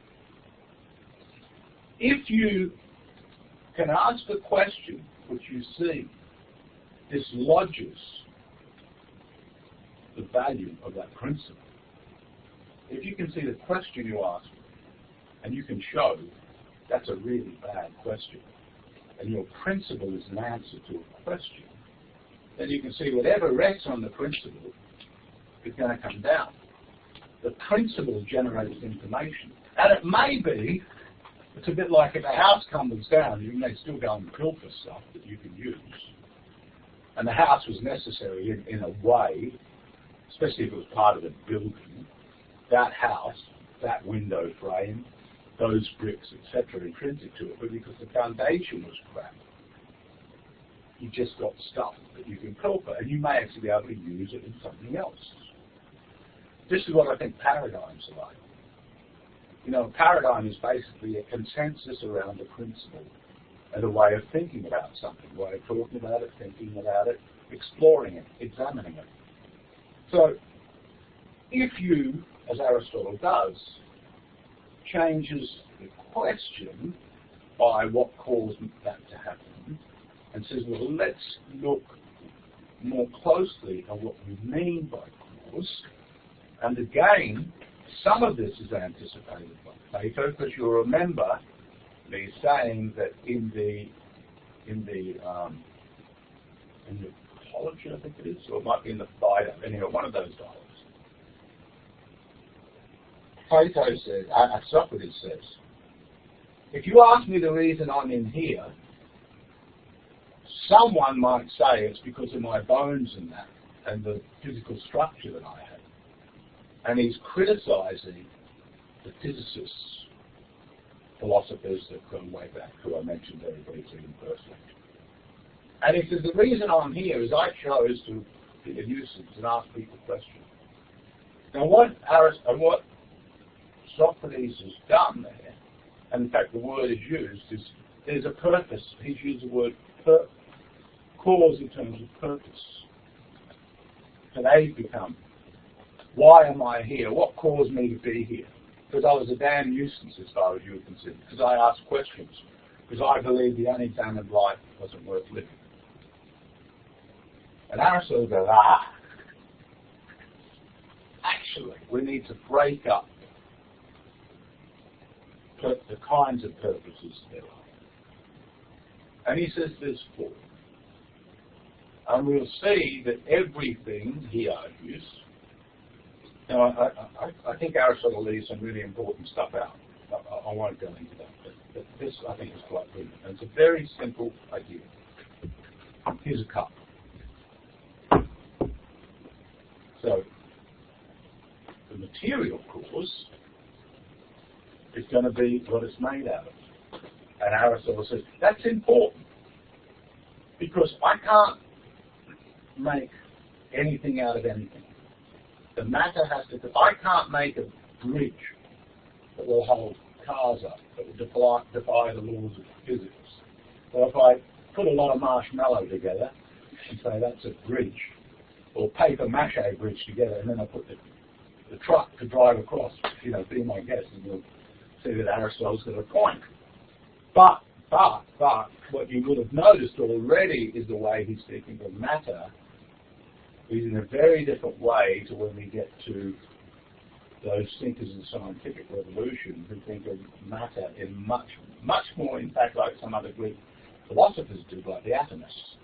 Speaker 1: If you can ask a question which you see dislodges the value of that principle, if you can see the question you ask and you can show that's a really bad question, and your principle is an answer to a question, then you can see whatever rests on the principle is going to come down. The principle generates information. And it may be, it's a bit like if a house comes down, you may still go and pilfer stuff that you can use. And the house was necessary in a way, especially if it was part of a building, that house, that window frame, those bricks, etc., intrinsic to it, but because the foundation was crap, you just got stuff that you can pilfer, and you may actually be able to use it in something else. This is what I think paradigms are like. You know, a paradigm is basically a consensus around a principle and a way of thinking about something, a way of talking about it, thinking about it, exploring it, examining it. So, if you, as Aristotle does, changes the question by what caused that to happen, and says, well, let's look more closely at what we mean by cause. And again, some of this is anticipated by Plato, because you'll remember me saying that in the Apology, I think it is, or it might be in the Phaedo, anyway, one of those dialogues. Plato says, Socrates says, if you ask me the reason I'm in here, someone might say it's because of my bones and that, and the physical structure that I have. And he's criticizing the physicists, philosophers that go way back, who I mentioned very briefly in the first lecture. And he says, the reason I'm here is I chose to be a nuisance and ask people questions. Now what Socrates has done there, and in fact the word is used, is there's a purpose. He's used the word cause in terms of purpose. So they become, why am I here? What caused me to be here? Because I was a damn nuisance as far as you were concerned. Because I asked questions. Because I believed the unexamined life wasn't worth living. And Aristotle goes, actually, we need to break up the kinds of purposes there are. And he says there's four. And we'll see that everything, he argues, now I think Aristotle leaves some really important stuff out. I won't go into that, but this I think is quite brilliant. And it's a very simple idea. Here's a cup. So, the material cause is going to be what it's made out of. And Aristotle says, that's important, because I can't make anything out of anything. The matter has to, I can't make a bridge that will hold cars up, that will defy the laws of physics. So if I put a lot of marshmallow together and say that's a bridge, or paper mache bridge together, and then I put the truck to drive across, be my guest, and you'll see that Aristotle's got a point. But what you would have noticed already is the way he's thinking of matter is in a very different way to when we get to those thinkers in the scientific revolution who think of matter in much more, in fact, like some other Greek philosophers do, like the atomists.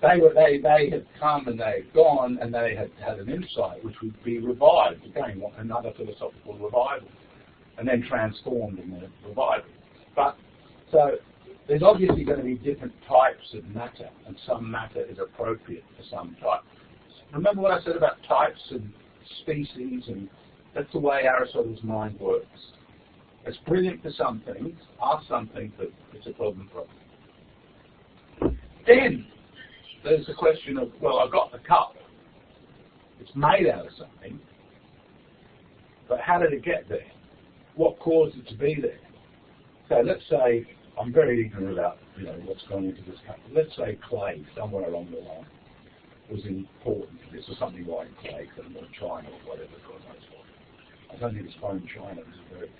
Speaker 1: They had come and they had gone, and they had an insight which would be revived, again, another philosophical revival, and then transformed in the revival. So there's obviously going to be different types of matter, and some matter is appropriate for some type. Remember what I said about types and species, and that's the way Aristotle's mind works. It's brilliant for some things, are some things that it's a problem for others. Then there's the question of, well, I've got the cup. It's made out of something, but how did it get there? What caused it to be there? So let's say, I'm very ignorant about what's gone into this cup. Let's say clay somewhere along the line was important for this, or something like clay, or China or whatever. God knows what. I don't think it's from China. It's a very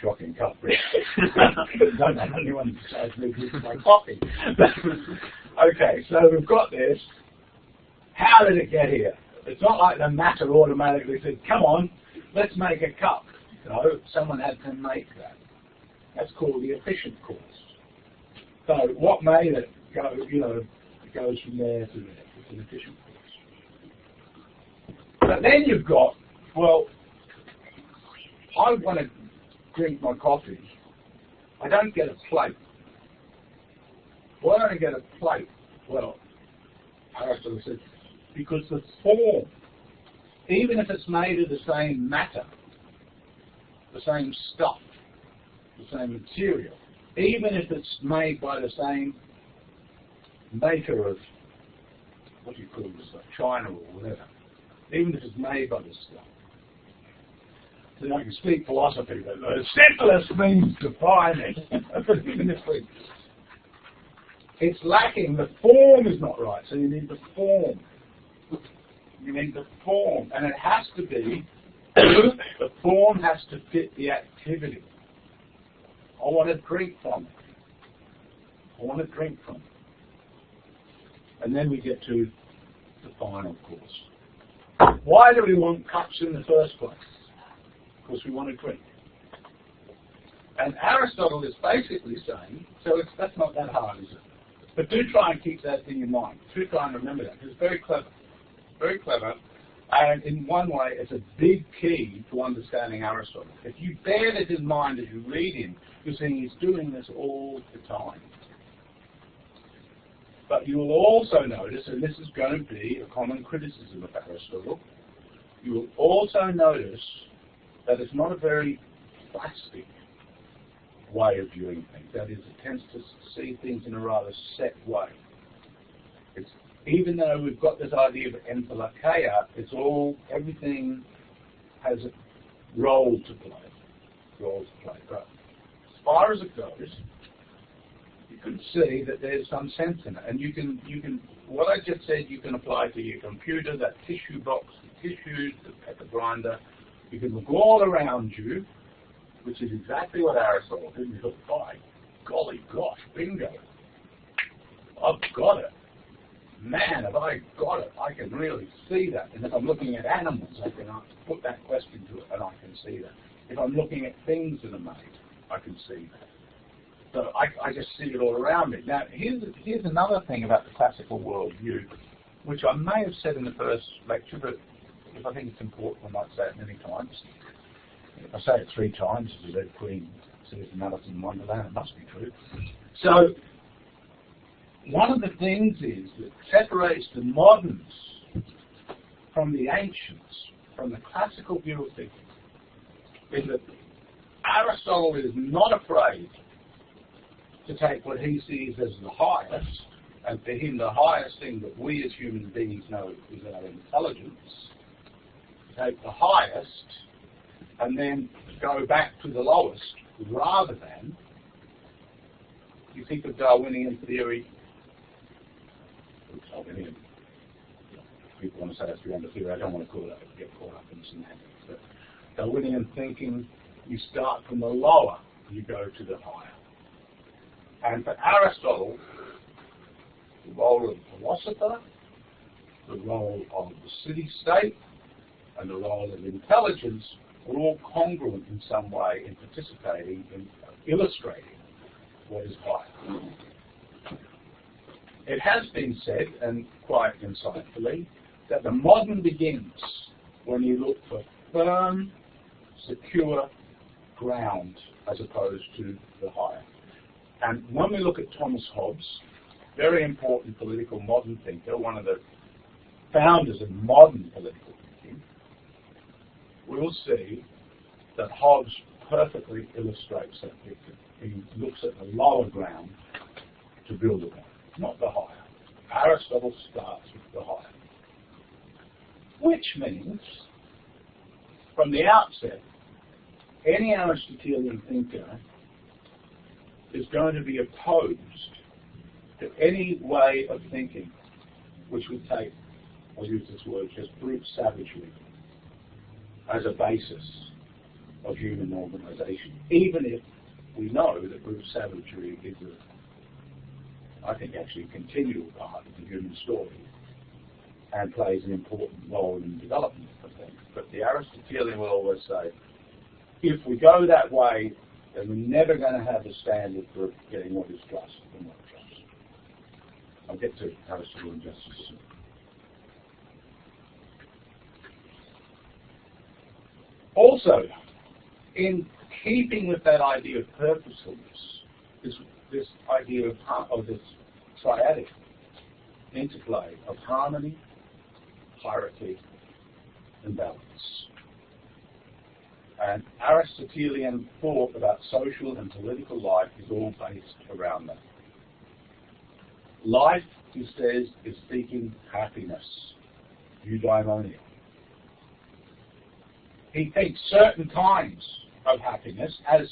Speaker 1: shocking cup. I don't know anyone besides me who drinks my coffee. Okay, so we've got this. How did it get here? It's not like the matter automatically said, come on, let's make a cup. No, someone had to make that. That's called the efficient course. So what made it go, it goes from there to there. It's an efficient course. But then you've got, well, I want to drink my coffee. I don't get a plate. Why don't I get a plate? Well, Aristotle said, because the form, even if it's made of the same matter, the same stuff, the same material, even if it's made by the same maker of, what do you call this, like China or whatever, even if it's made by this stuff. So I can speak philosophy, but the simplest means defining. But even if it's lacking, the form is not right, so you need the form. You need the form, and it has to be, the form has to fit the activity. I want to drink from it. I want to drink from it. And then we get to the final course. Why do we want cups in the first place? Because we want to drink. And Aristotle is basically saying, so that's not that hard, is it? But do try and keep that in your mind. Do try and remember that, because it's very clever. Very clever. And in one way, it's a big key to understanding Aristotle. If you bear this in mind as you read him, you're seeing he's doing this all the time. But you will also notice, and this is going to be a common criticism of Aristotle, you will also notice that it's not a very plastic way of viewing things. That is, it tends to see things in a rather set way. It's, even though we've got this idea of enthalakeia, it's all, everything has a role to play. But as far as it goes, you can see that there's some sense in it. And you can, what I just said, you can apply to your computer, that tissue box, the tissues, the pepper grinder. You can look all around you, which is exactly what Aristotle did. You thought, by golly gosh, bingo. I've got it. Man, have I got it. I can really see that. And if I'm looking at animals, I can put that question to it and I can see that. If I'm looking at things that are made, I can see that. So I just see it all around me. Now, here's another thing about the classical worldview, which I may have said in the first lecture, but if I think it's important, I might say it many times. If I say it 3 times, as the Red Queen says in Alice in Wonderland, it must be true. So, one of the things is that separates the moderns from the ancients, from the classical view of thinking, is that Aristotle is not afraid to take what he sees as the highest, and for him the highest thing that we as human beings know is our intelligence, take the highest and then go back to the lowest, rather than, you think of Darwinian theory, Darwinian, people want to say it's beyond the theory, I don't want to call it, get caught up in semantics, but Darwinian thinking, you start from the lower, you go to the higher. And for Aristotle, the role of the philosopher, the role of the city-state, and the role of intelligence are all congruent in some way in participating in illustrating what is higher. It has been said, and quite insightfully, that the modern begins when you look for firm, secure ground as opposed to the higher. And when we look at Thomas Hobbes, very important political modern thinker, one of the founders of modern political thinking, we'll see that Hobbes perfectly illustrates that picture. He looks at the lower ground to build upon, not the higher. Aristotle starts with the higher. Which means, from the outset, any Aristotelian thinker is going to be opposed to any way of thinking which would take, I'll use this word, just brute savagery as a basis of human organisation, even if we know that brute savagery is I think actually a continual part of the human story and plays an important role in the development of things. But the Aristotelian will always say, if we go that way, then we're never going to have a standard for getting what is just and not just. I'll get to Aristotle in just a second. Also, in keeping with that idea of purposefulness, this idea of this triadic interplay of harmony, hierarchy, and balance. And Aristotelian thought about social and political life is all based around that. Life, he says, is seeking happiness, eudaimonia. He thinks certain kinds of happiness, as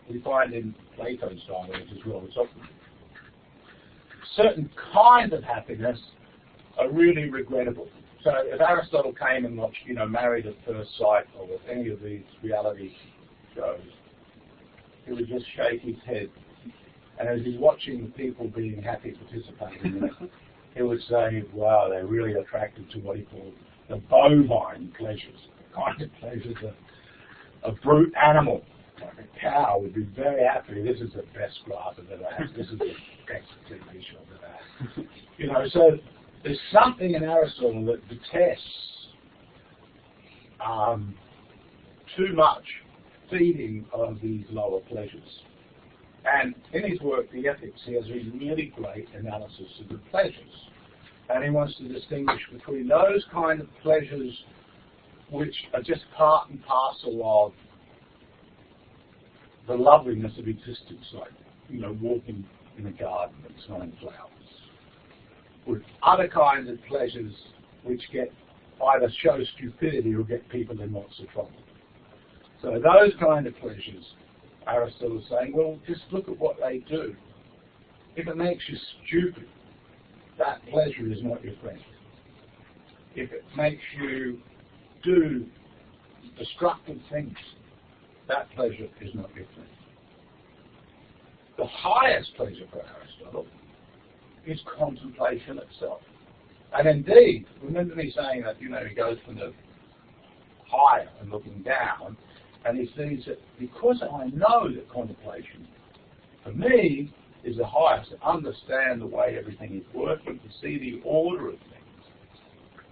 Speaker 1: we find in Plato's dialogues as well as often, certain kinds of happiness are really regrettable. So if Aristotle came and watched, Married at First Sight or any of these reality shows, he would just shake his head. And as he's watching people being happy participating in it, he would say, wow, they're really attracted to what he called the bovine pleasures, the kind of pleasures a brute animal, like a cow, would be very happy. This is the best grass I've ever had. This is the best TV show I've ever had. So there's something in Aristotle that detests too much feeding of these lower pleasures. And in his work, The Ethics, he has a really great analysis of the pleasures. And he wants to distinguish between those kind of pleasures which are just part and parcel of the loveliness of existence, like, walking in a garden and smelling flowers, with other kinds of pleasures which either show stupidity or get people in lots of trouble. So those kind of pleasures, Aristotle is saying, well, just look at what they do. If it makes you stupid, that pleasure is not your friend. If it makes you do destructive things, that pleasure is not your friend. The highest pleasure for Aristotle is contemplation itself. And indeed, remember me saying that, he goes from the higher and looking down, and he sees that because I know that contemplation, for me, is the highest, to understand the way everything is working, to see the order of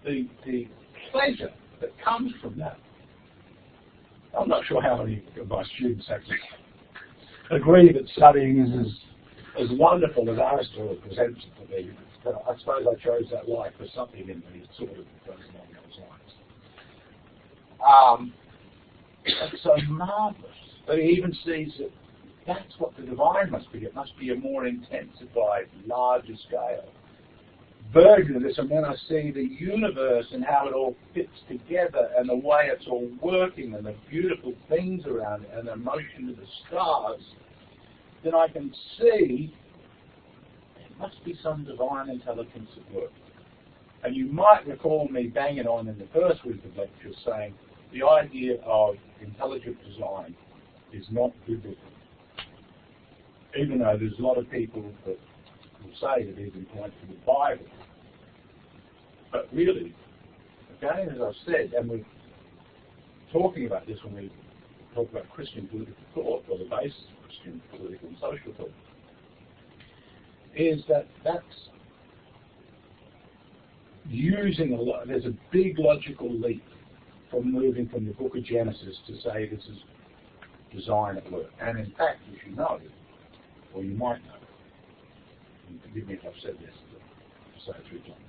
Speaker 1: things, the pleasure that comes from that. I'm not sure how many of my students actually agree that studying is as wonderful as Aristotle presents it to me. But I suppose I chose that life for something in me that sort of goes along those lines. That's so marvellous. But he even sees that that's what the divine must be. It must be a more intensified, larger scale version of this. And when I see the universe and how it all fits together and the way it's all working and the beautiful things around it and the motion of the stars, then I can see there must be some divine intelligence at work. And you might recall me banging on in the first week of lecture saying the idea of intelligent design is not biblical. Even though there's a lot of people that will say that even point to the Bible. But really, again, as I've said, and we're talking about this when we talk about Christian political thought, or the basis of Christian political and social thought, is that that's using a lot. There's a big logical leap from moving from the book of Genesis to say this is design at work. And in fact, as you know, or you might know, and forgive me if I've said this, but I'll say it 3 times.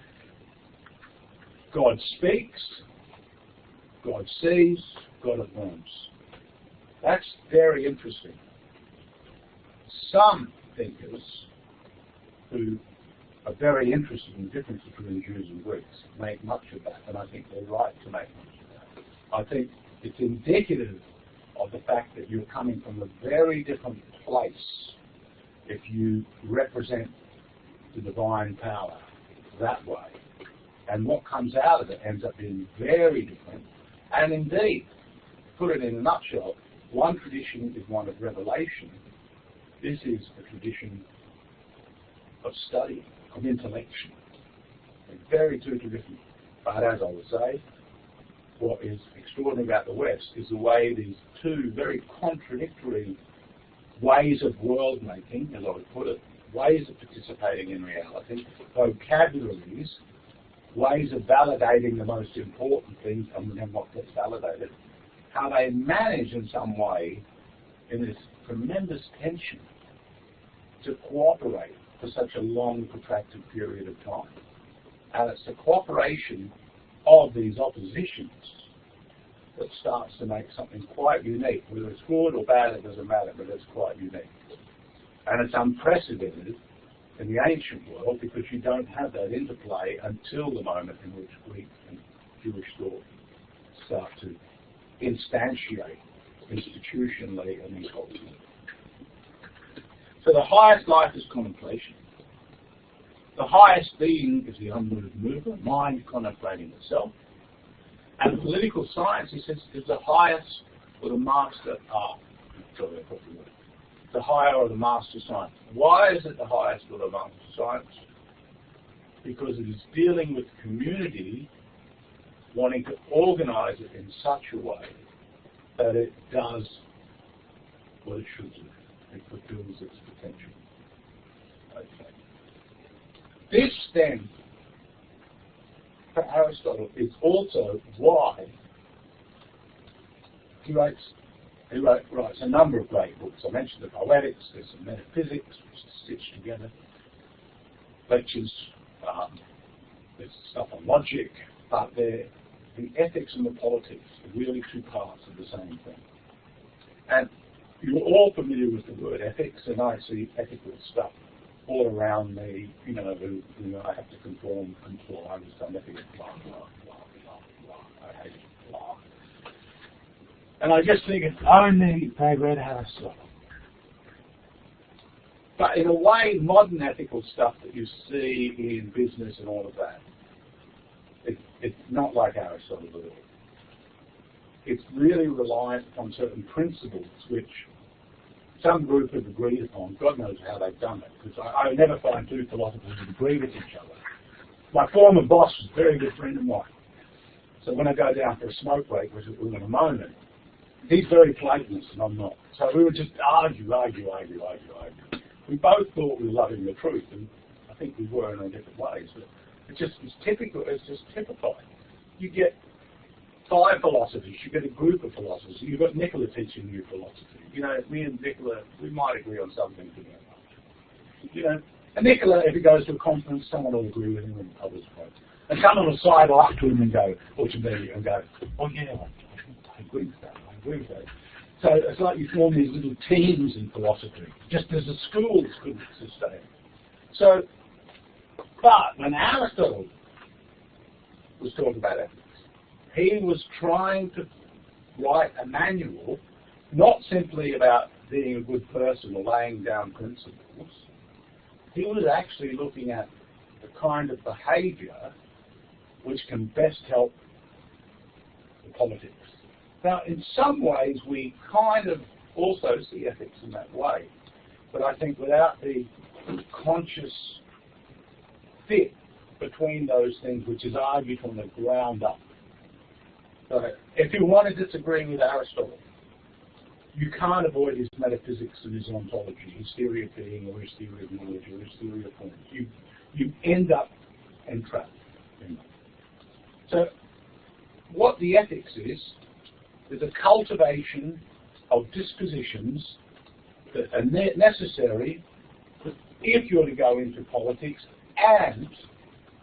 Speaker 1: God speaks, God sees, God affirms. That's very interesting. Some thinkers who are very interested in the difference between Jews and Greeks make much of that, and I think they're right to make much of that. I think it's indicative of the fact that you're coming from a very different place if you represent the divine power that way. And what comes out of it ends up being very different. And indeed, to put it in a nutshell, one tradition is one of revelation. This is a tradition of study, of intellection. They're very two different. But as I would say, what is extraordinary about the West is the way these two very contradictory ways of world making, as I would put it, ways of participating in reality, vocabularies, ways of validating the most important things and then what gets validated, how they manage in some way in this tremendous tension to cooperate for such a long, protracted period of time. And it's the cooperation of these oppositions that starts to make something quite unique. Whether it's good or bad, it doesn't matter, but it's quite unique. And it's unprecedented in the ancient world because you don't have that interplay until the moment in which Greek and Jewish thought start to instantiate institutionally and in culture. So the highest life is contemplation. The highest being is the unmoved mover, mind contemplating itself. And political science, he says, is the highest or the master art. Sorry, I put the word. The higher or the master science. Why is it the highest or the master science? Because it is dealing with community, wanting to organize it in such a way that it does what it should do. It fulfills its potential. Okay. This then, for Aristotle, is also why he writes a number of great books. I mentioned the Poetics, there's some Metaphysics, which is stitched together, lectures, there's stuff on logic, but the ethics and the politics are really two parts of the same thing. And you're all familiar with the word ethics, and I see ethical stuff all around me, you know, I have to conform, comply with some ethical blah, blah, blah, blah, blah, I hate it, blah. And I just think it's only they read Aristotle. But in a way, modern ethical stuff that you see in business and all of that, it's not like Aristotle at all. It's really reliant on certain principles which some group have agreed upon. God knows how they've done it, because I never find two philosophers that agree with each other. My former boss was a very good friend of mine. So when I go down for a smoke break, which we're in a moment, he's very Platonist and I'm not. So we would just argue. We both thought we were loving the truth, and I think we were in our different ways. But it's just typified. You get 5 philosophies, you get a group of philosophers. You've got Nicola teaching you philosophy. You know, me and Nicola, we might agree on something together. You know, and Nicola, if he goes to a conference, someone will agree with him and others won't. And someone will sidle up to him and go, or to me, and go, oh yeah, I agree with that. agree with that. So it's like you form these little teams in philosophy, just as the schools couldn't sustain. So, but when Aristotle was talking about ethics, he was trying to write a manual, not simply about being a good person or laying down principles. He was actually looking at the kind of behaviour which can best help the politics. Now, in some ways, we kind of also see ethics in that way, but I think without the conscious fit between those things, which is argued from the ground up. So if you want to disagree with Aristotle, you can't avoid his metaphysics and his ontology, his theory of being, or his theory of knowledge, or his theory of forms. You end up entrapped in that. So what the ethics is a cultivation of dispositions that are necessary if you're to go into politics, and,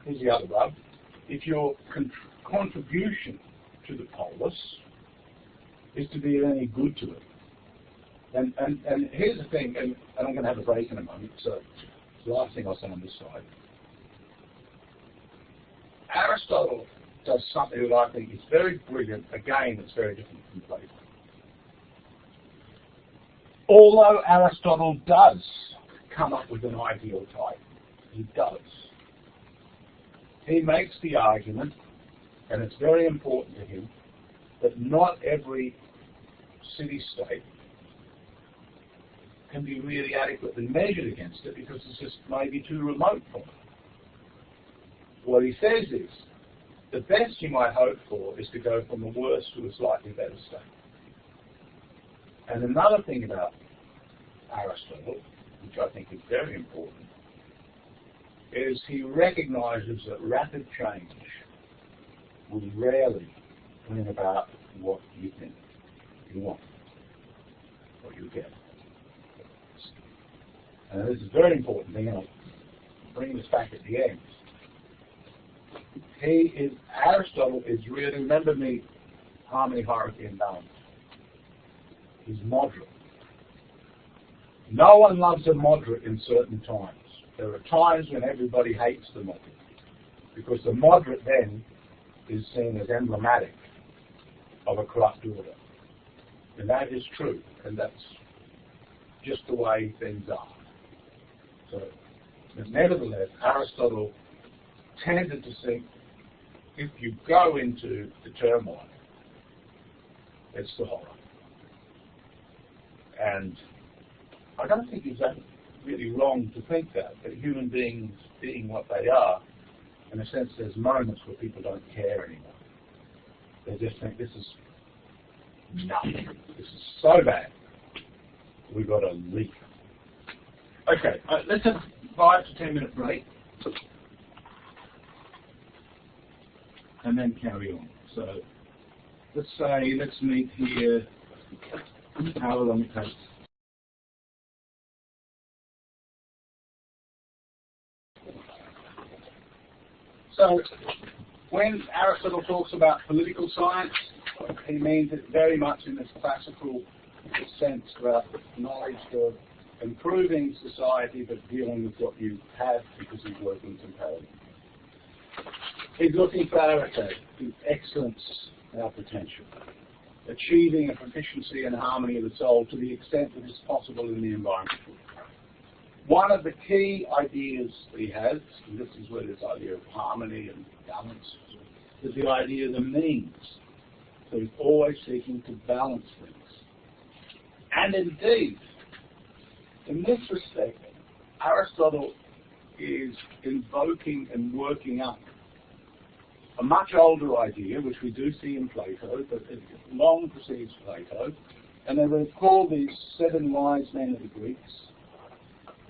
Speaker 1: here's the other rub, if your contribution to the polis is to be any good to it. And here's the thing, and I'm going to have a break in a moment, so it's the last thing I'll say on this side. Aristotle does something that I think is very brilliant. Again, it's very different from Plato. Although Aristotle does come up with an ideal type, he does. He makes the argument, and it's very important to him, that not every city-state can be really adequately measured against it because it's just maybe too remote from it. What he says is, the best you might hope for is to go from a worse to a slightly better state. And another thing about Aristotle, which I think is very important, is he recognizes that rapid change will rarely bring about what you think you want, what you get. And this is a very important thing, and I'll bring this back at the end. Aristotle is really, remember me, harmony, hierarchy, and balance. He's moderate. No one loves a moderate in certain times. There are times when everybody hates the moderate, because the moderate then is seen as emblematic of a corrupt order. And that is true, and that's just the way things are. So, but nevertheless, Aristotle tended to think if you go into the turmoil, it's the horror. And I don't think it's that really wrong to think that human beings being what they are, in a sense there's moments where people don't care anymore. They just think this is nothing. This is so bad. We've got to leave. Okay, let's have a 5 to 10 minute break. And then carry on. So let's meet here however long it takes. So when Aristotle talks about political science, he means it very much in this classical sense about knowledge of improving society but dealing with what you have because he's working comparatively. He's looking for arete, excellence in our potential, achieving a proficiency and harmony of the soul to the extent that is possible in the environment. One of the key ideas that he has, and this is where this idea of harmony and balance is the idea of the means. So he's always seeking to balance things. And indeed, in this respect, Aristotle is invoking and working up a much older idea, which we do see in Plato, but it long precedes Plato, and they were called the 7 wise men of the Greeks.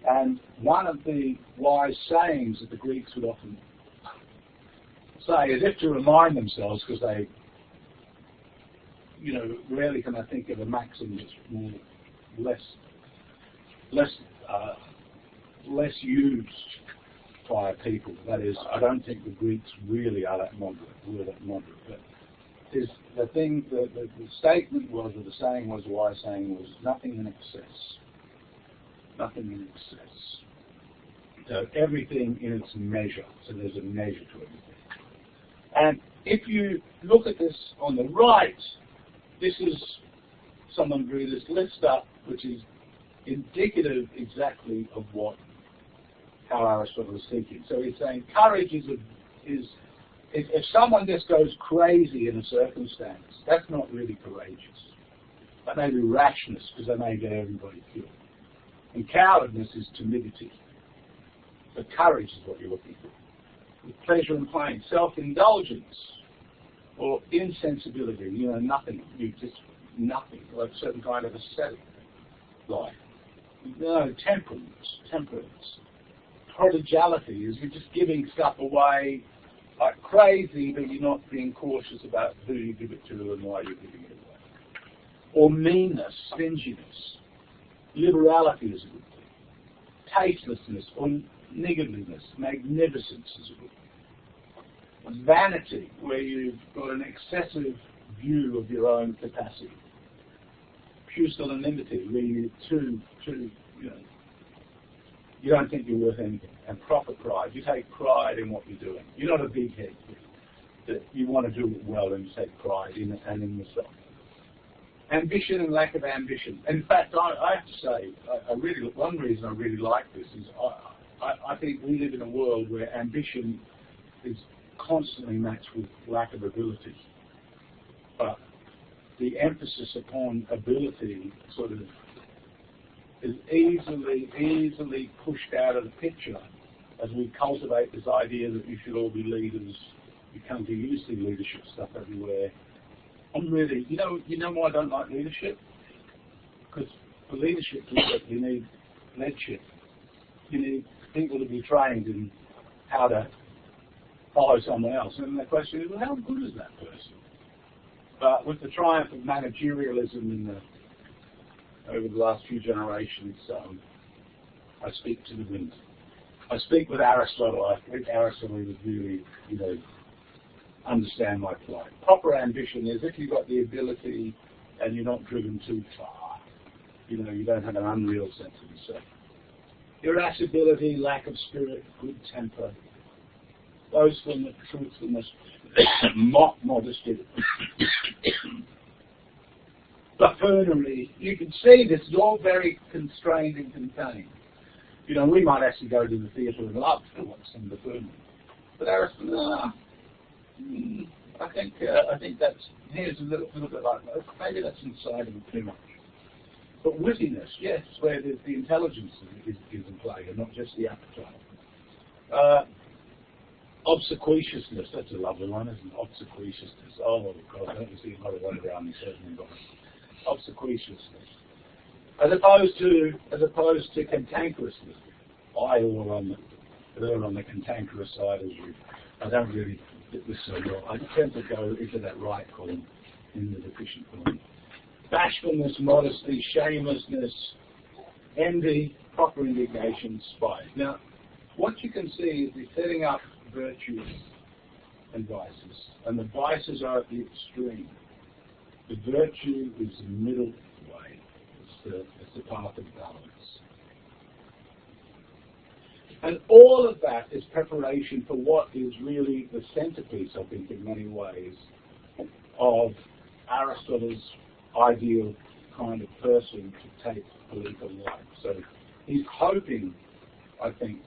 Speaker 1: And one of the wise sayings that the Greeks would often say, as if to remind themselves, because they, rarely can I think of a maxim that's more less used by people. That is, I don't think the Greeks really are that moderate. We're that moderate. But is the thing, the statement was, or the saying was, the wise saying was, nothing in excess. Nothing in excess. So everything in its measure. So there's a measure to everything. And if you look at this on the right, this is someone drew this list up, which is indicative exactly of how Aristotle is thinking. So he's saying courage is if someone just goes crazy in a circumstance, that's not really courageous. That may be rashness, because they may get everybody killed. And cowardness is timidity. But courage is what you're looking for. With pleasure and pain, self-indulgence, or insensibility, nothing, nothing, like a certain kind of ascetic life. Temperance. Prodigality is you're just giving stuff away like crazy, but you're not being cautious about who you give it to and why you're giving it away. Or meanness, stinginess. Liberality is a good thing. Tastelessness or niggardliness, magnificence is a good thing. Vanity, where you've got an excessive view of your own capacity. Pusillanimity, where you're too, you don't think you're worth anything. And proper pride, you take pride in what you're doing. You're not a big head. That you want to do it well and take pride in it and in yourself. Ambition and lack of ambition. In fact, I have to say, one reason I really like this is I think we live in a world where ambition is constantly matched with lack of ability. But the emphasis upon ability sort of is easily pushed out of the picture as we cultivate this idea that you should all be leaders. You come to used to leadership stuff everywhere. I'm really, you know why I don't like leadership? Because for leadership, you need leadership. You need people to be trained in how to follow someone else. And the question is, well, how good is that person? But with the triumph of managerialism over the last few generations, I speak to the wind. I speak with Aristotle. I think Aristotle would really, understand my plight. Proper ambition is if you've got the ability and you're not driven too far. You don't have an unreal sense of yourself. Irascibility, lack of spirit, good temper, boastfulness, truthfulness, mock modesty, buffoonery. You can see this is all very constrained and contained. We might actually go to the theatre and love to watch some buffoonery. But Aristotle, I think that's, here's a little bit like, maybe that's inside of it too much. But wittiness, yes, where the intelligence is in play and not just the appetite. Obsequiousness, that's a lovely one, isn't it? Obsequiousness. Oh, God, I don't see a lot of one around me, certainly not. Obsequiousness. As opposed to cantankerousness. I err on the cantankerous side as you. I don't really get this so well. I tend to go into that right column in the deficient column. Bashfulness, modesty, shamelessness, envy, proper indignation, spite. Now, what you can see is he's setting up virtues and vices, and the vices are at the extreme. The virtue is the middle way. It's the path of balance. And all of that is preparation for what is really the centerpiece, I think, in many ways, of Aristotle's ideal kind of person to take political life. So he's hoping, I think,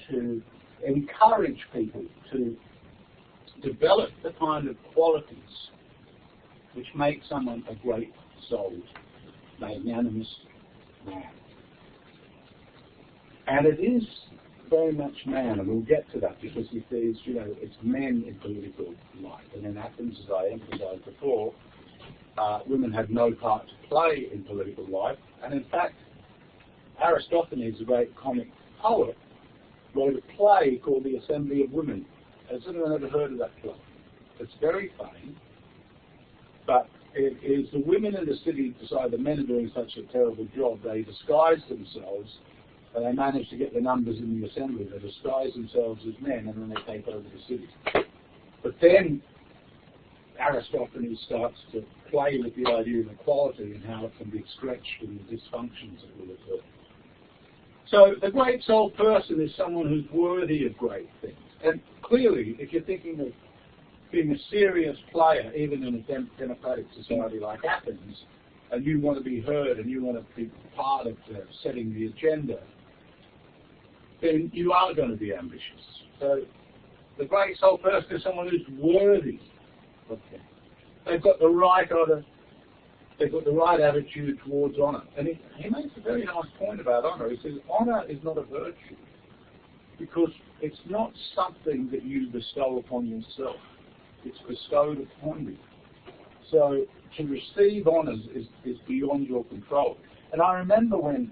Speaker 1: to encourage people to develop the kind of qualities which make someone a great souled, magnanimous man. And it is very much man, and we'll get to that because he says, it's men in political life. And in Athens, as I emphasized before, women had no part to play in political life. And in fact, Aristophanes, a great comic poet, wrote a play called The Assembly of Women. Has anyone ever heard of that play? It's very funny, but it is the women in the city decide the men are doing such a terrible job, they disguise themselves, and they manage to get the numbers in the assembly. They disguise themselves as men, and then they take over the city. But then Aristotle starts to play with the idea of equality and how it can be stretched and the dysfunctions that will occur. So the great soul person is someone who's worthy of great things. And clearly, if you're thinking of being a serious player, even in a democratic society like Athens, and you want to be heard and you want to be part of setting the agenda, then you are going to be ambitious. So the great soul person is someone who's worthy of things. They've got the right order. They've got the right attitude towards honour. And he makes a very nice point about honour. He says honour is not a virtue because it's not something that you bestow upon yourself. It's bestowed upon you. So to receive honours is beyond your control. And I remember when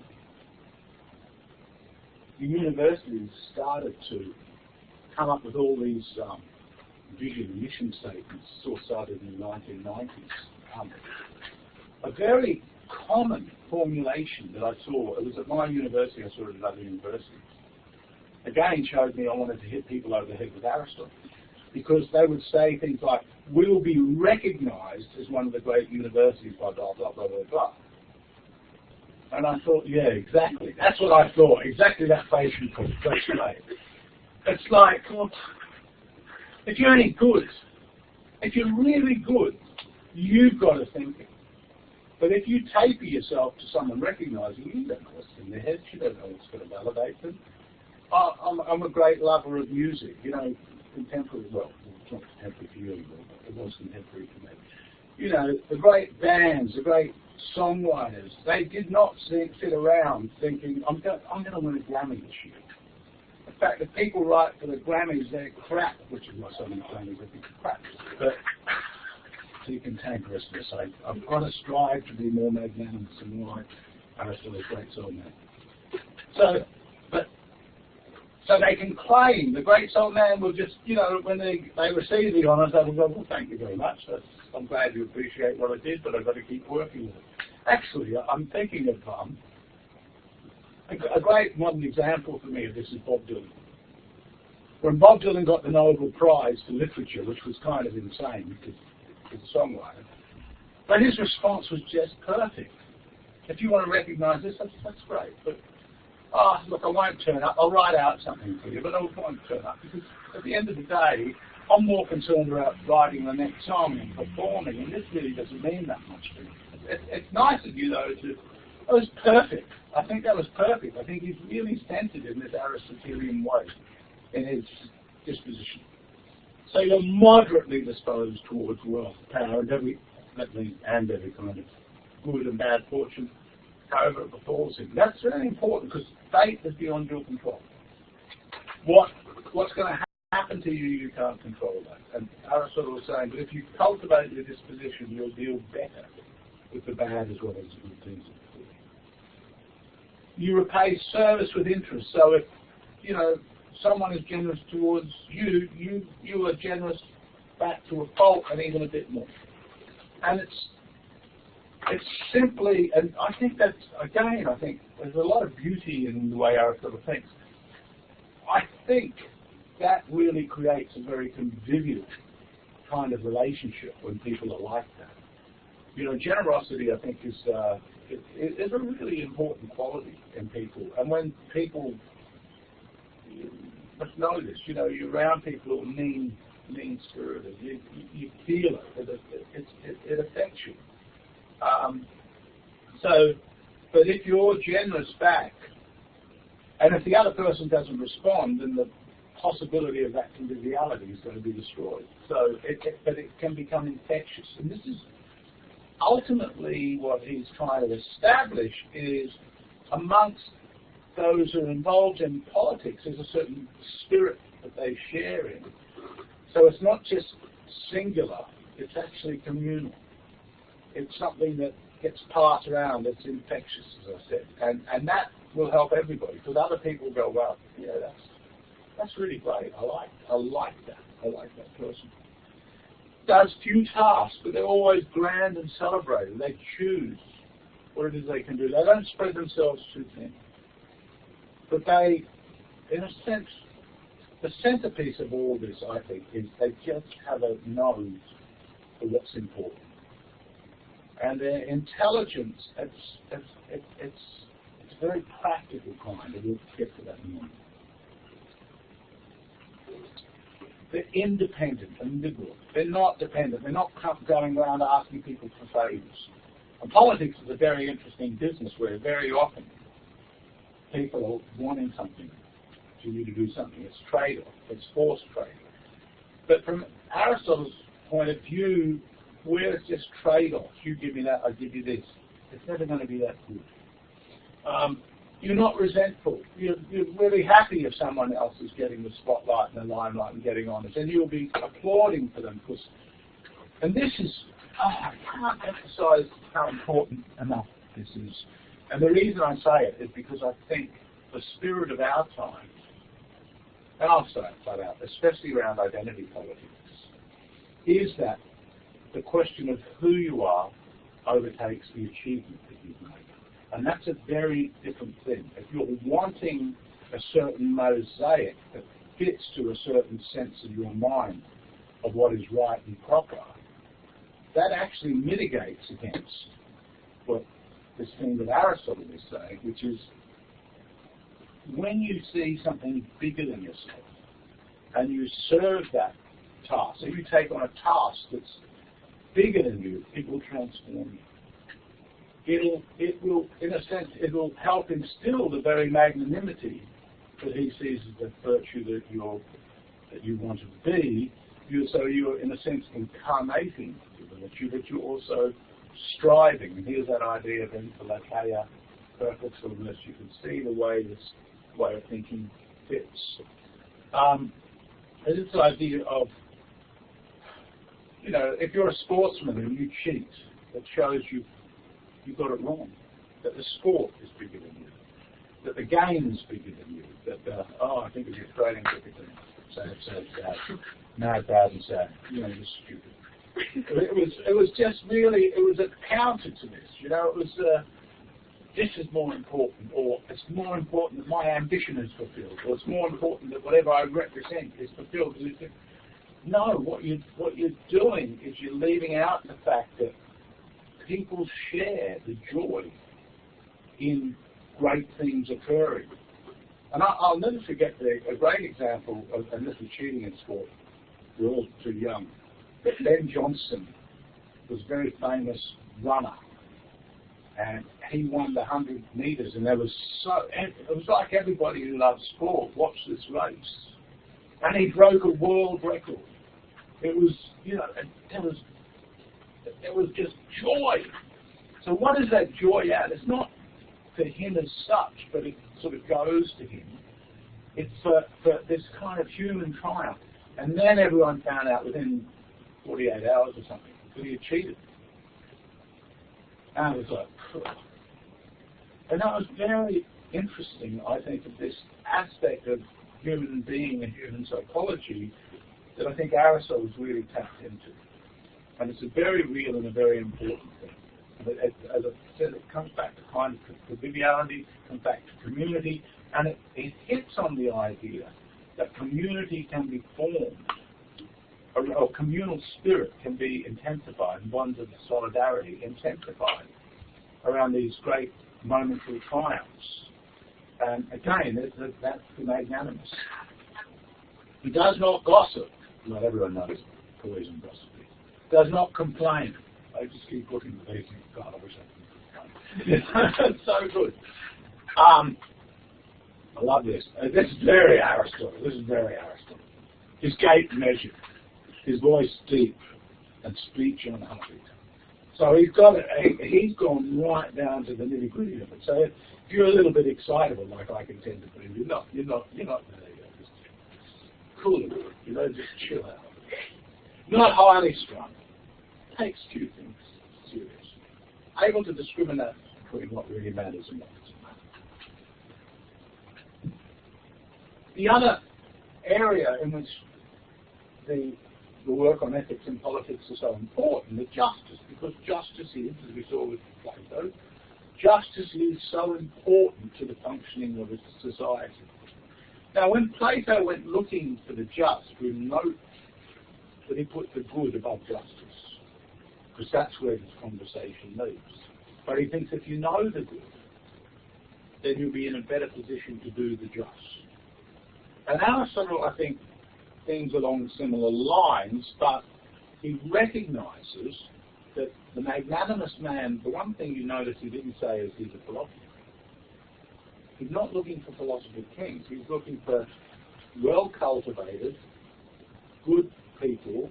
Speaker 1: the universities started to come up with all these vision and mission statements, all started in the 1990s. A very common formulation that I saw, it was at my university, I saw it at other universities, again showed me I wanted to hit people over the head with Aristotle. Because they would say things like, we'll be recognized as one of the great universities by blah, blah, blah, blah, blah. And I thought, yeah, exactly. That's what I thought. Exactly that face you put. It's like, well, if you're any good, if you're really good, you've got to think it. But if you taper yourself to someone recognizing you, don't know what's in their heads, you don't know what's going to validate them. I'm a great lover of music, you know, contemporary, well, it's not contemporary for you anymore, but it was contemporary for me. You know, the great bands, the great songwriters, they did not sit around thinking, I'm going to win a Grammy this year. In fact, if people write for the Grammys, they're crap, which is why so many Grammys I think are crap. But to be cantankerous for the sake, I've got to strive to be more magnanimous and more like Aristotle's great soul man. So they can claim, the great soul man will just, you know, when they receive the honours, they will go, well, thank you very much. I'm glad you appreciate what I did, but I've got to keep working with it. Actually, I'm thinking of a great modern example for me of this is Bob Dylan. When Bob Dylan got the Nobel Prize for Literature, which was kind of insane because he's a songwriter, but his response was just perfect. If you want to recognise this, that's great. But look, I won't turn up. I'll write out something for you, but I won't turn up because at the end of the day, I'm more concerned about writing the next song and performing, and this really doesn't mean that much to me. It's nice of you, though, that was perfect. I think that was perfect. I think he's really centered in this Aristotelian way in his disposition. So you're moderately disposed towards wealth, power, and every kind of good and bad fortune, however it befalls him. That's very important because fate is beyond your control. What's going to happen to you, you can't control that. And Aristotle was saying, but if you cultivate your disposition, you'll deal better with the bad as well as the good things. You repay service with interest. So if, you know, someone is generous towards you, you are generous back to a fault and even a bit more. And it's simply, and I think that's, again, I think there's a lot of beauty in the way Aristotle thinks. I think that really creates a very convivial kind of relationship when people are like that. You know, generosity, I think, is a really important quality in people. And when people, you must know this, you know, you're around people who are mean-spirited. You feel it. It affects you. But if you're generous back, and if the other person doesn't respond, then the possibility of that conviviality is going to be destroyed. So, but it can become infectious. And this is ultimately what he's trying to establish is amongst those who are involved in politics, there's a certain spirit that they share in. So it's not just singular, it's actually communal. It's something that gets passed around, it's infectious, as I said. And that will help everybody, because other people go, well, yeah, that's really great. I like that person. Does few tasks, but they're always grand and celebrated. They choose what it is they can do. They don't spread themselves too thin. But they, in a sense, the centerpiece of all this, I think, is they just have a nose for what's important. And their intelligence, it's a very practical kind, and we'll get to that in a moment. They're independent and liberal. They're not dependent. They're not going around asking people for favours. And politics is a very interesting business where very often people are wanting something to you to do something. It's trade-off. It's forced trade. But from Aristotle's point of view, where it's just trade-offs, you give me that, I give you this, it's never going to be that good. You're not resentful. You're really happy if someone else is getting the spotlight and the limelight and getting on it, and you'll be applauding for them. And this is, I can't emphasise how important enough this is. And the reason I say it is because I think the spirit of our time, and I'll say it flat out, especially around identity politics, is that the question of who you are overtakes the achievement that you've made. And that's a very different thing. If you're wanting a certain mosaic that fits to a certain sense in your mind of what is right and proper, that actually mitigates against what this thing that Aristotle is saying, which is when you see something bigger than yourself and you serve that task, so you take on a task that's bigger than you, it will transform you. It will, in a sense, it will help instill the very magnanimity that he sees as the virtue that you want to be. So you're, in a sense, incarnating the virtue, but you're also striving. And here's that idea of intellectia purposefulness. You can see the way this way of thinking fits. There's this idea of, if you're a sportsman and you cheat, that shows you got it wrong, that the sport is bigger than you, that the game is bigger than you, that I think of the Australian cricket team, sad, mad, bad and sad, you're stupid. It was just really, it was a counter to this, it was, this is more important, or it's more important that my ambition is fulfilled, or it's more important that whatever I represent is fulfilled. No, what you're doing is you're leaving out the fact that people share the joy in great things occurring. And I'll never forget a great example, and this is cheating in sport. We're all too young. But Ben Johnson was a very famous runner. And he won the 100 metres, and it was like everybody who loves sport watched this race. And he broke a world record. It was, it was just joy. So what is that joy at? It's not for him as such, but it sort of goes to him. It's for this kind of human triumph. And then everyone found out within 48 hours or something that he had cheated. And it was like, phew. And that was very interesting, I think, of this aspect of human being and human psychology that I think Aristotle was really tapped into. And it's a very real and a very important thing. But as I said, it comes back to kind of conviviality, comes back to community, and it hits on the idea that community can be formed, or communal spirit can be intensified, and bonds of solidarity intensified around these great momentary triumphs. And again, that's the magnanimous. He does not gossip. Not everyone knows poison gossip. Does not complain. I just keep looking at these things. God, I wish I could complain. It's so good. I love this. This is very Aristotle. His gait measured, his voice deep, and speech unhurried. So he's gone right down to the nitty gritty of it. So if you're a little bit excitable, like I can tend to be, you're not there. Just cool it, just chill out. Not highly strung. Takes few things serious. Able to discriminate between what really matters and what doesn't matter. The other area in which the work on ethics and politics is so important is justice, because justice is, as we saw with Plato, justice is so important to the functioning of a society. Now, when Plato went looking for the just, we note that he put the good above justice. because that's where this conversation moves. But he thinks if you know the good, then you'll be in a better position to do the just. And Aristotle, I think, things along similar lines, but he recognizes that the magnanimous man, the one thing you notice he didn't say is he's a philosopher. He's not looking for philosopher kings. He's looking for well-cultivated, good people,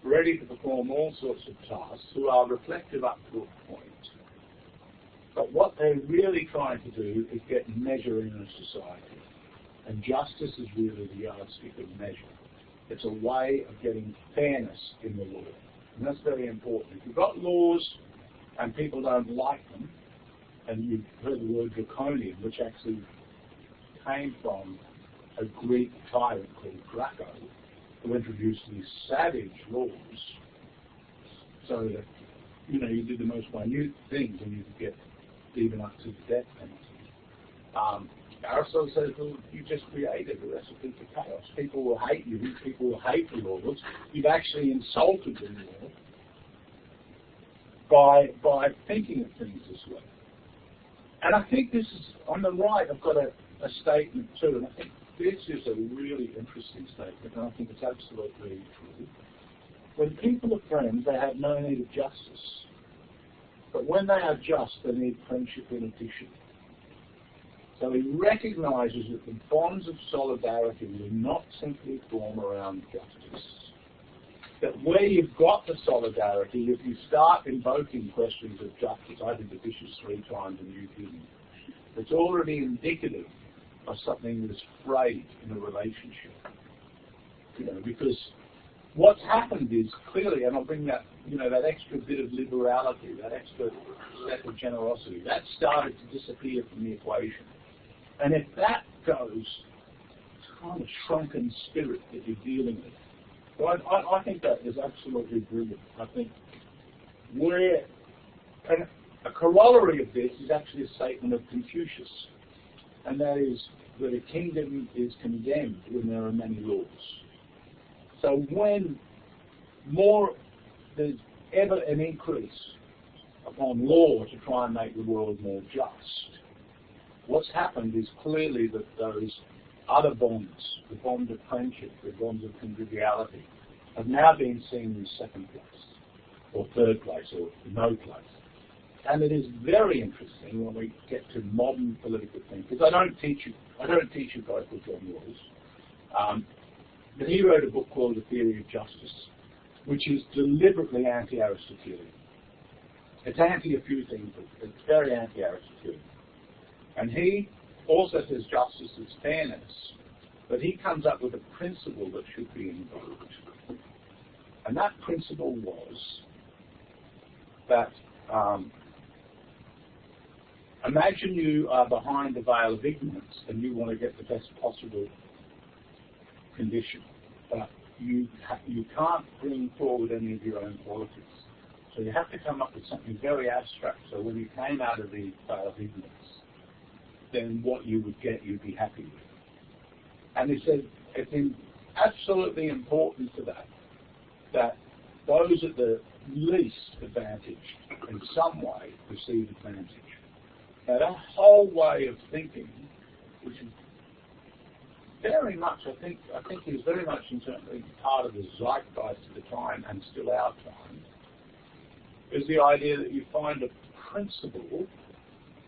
Speaker 1: ready to perform all sorts of tasks, who are reflective up to a point. But what they're really trying to do is get measure in a society. And justice is really the yardstick of measure. It's a way of getting fairness in the law. And that's very important. If you've got laws and people don't like them, and you've heard the word draconian, which actually came from a Greek tyrant called Draco, who introduced these savage laws so that, you did the most minute things and you could get even up to the death penalty. Aristotle says, well, you just created a recipe for chaos. People will hate you. People will hate the laws. You've actually insulted the law by thinking of things this way. And I think this is, on the right, I've got a statement too, and I think this is a really interesting statement, and I think it's absolutely true. When people are friends, they have no need of justice. But when they are just, they need friendship in addition. So he recognizes that the bonds of solidarity will not simply form around justice. That where you've got the solidarity, if you start invoking questions of justice, I think the fish is 3 times and you didn't, it's already indicative of something that's frayed in a relationship. Because what's happened is clearly, and I'll bring that, that extra bit of liberality, that extra step of generosity, that started to disappear from the equation. And if that goes, it's kind of shrunken spirit that you're dealing with. So I think that is absolutely brilliant. I think and a corollary of this is actually a statement of Confucius, and that is that a kingdom is condemned when there are many laws. So when there's ever an increase upon law to try and make the world more just, what's happened is clearly that those other bonds, the bond of friendship, the bonds of conviviality, have now been seen in second place, or third place, or no place. And it is very interesting when we get to modern political thinking, because I don't teach you a guy called John Rawls, but he wrote a book called The Theory of Justice, which is deliberately anti-Aristotelian. It's anti a few things, but it's very anti-Aristotelian. And he also says justice is fairness, but he comes up with a principle that should be invoked. And that principle was that imagine you are behind the veil of ignorance and you want to get the best possible condition, but you can't bring forward any of your own qualities. So you have to come up with something very abstract. So when you came out of the veil of ignorance, then what you would get, you'd be happy with. And he said it's absolutely important to that those at the least advantaged in some way receive advantage. Now that whole way of thinking, which is very much, I think is very much in certainly part of the zeitgeist of the time and still our time, is the idea that you find a principle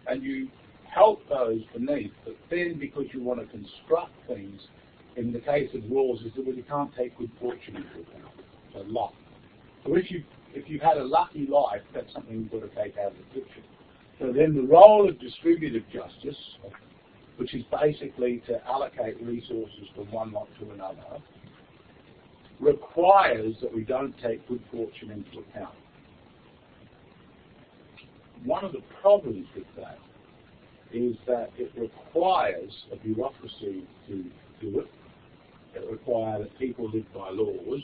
Speaker 1: and you help those beneath, but then because you want to construct things, in the case of laws, is that you can't take good fortune into account, so luck. So if you've had a lucky life, that's something you've got to take out of the picture. So then the role of distributive justice, which is basically to allocate resources from one lot to another, requires that we don't take good fortune into account. One of the problems with that is that it requires a bureaucracy to do it. It requires that people live by laws,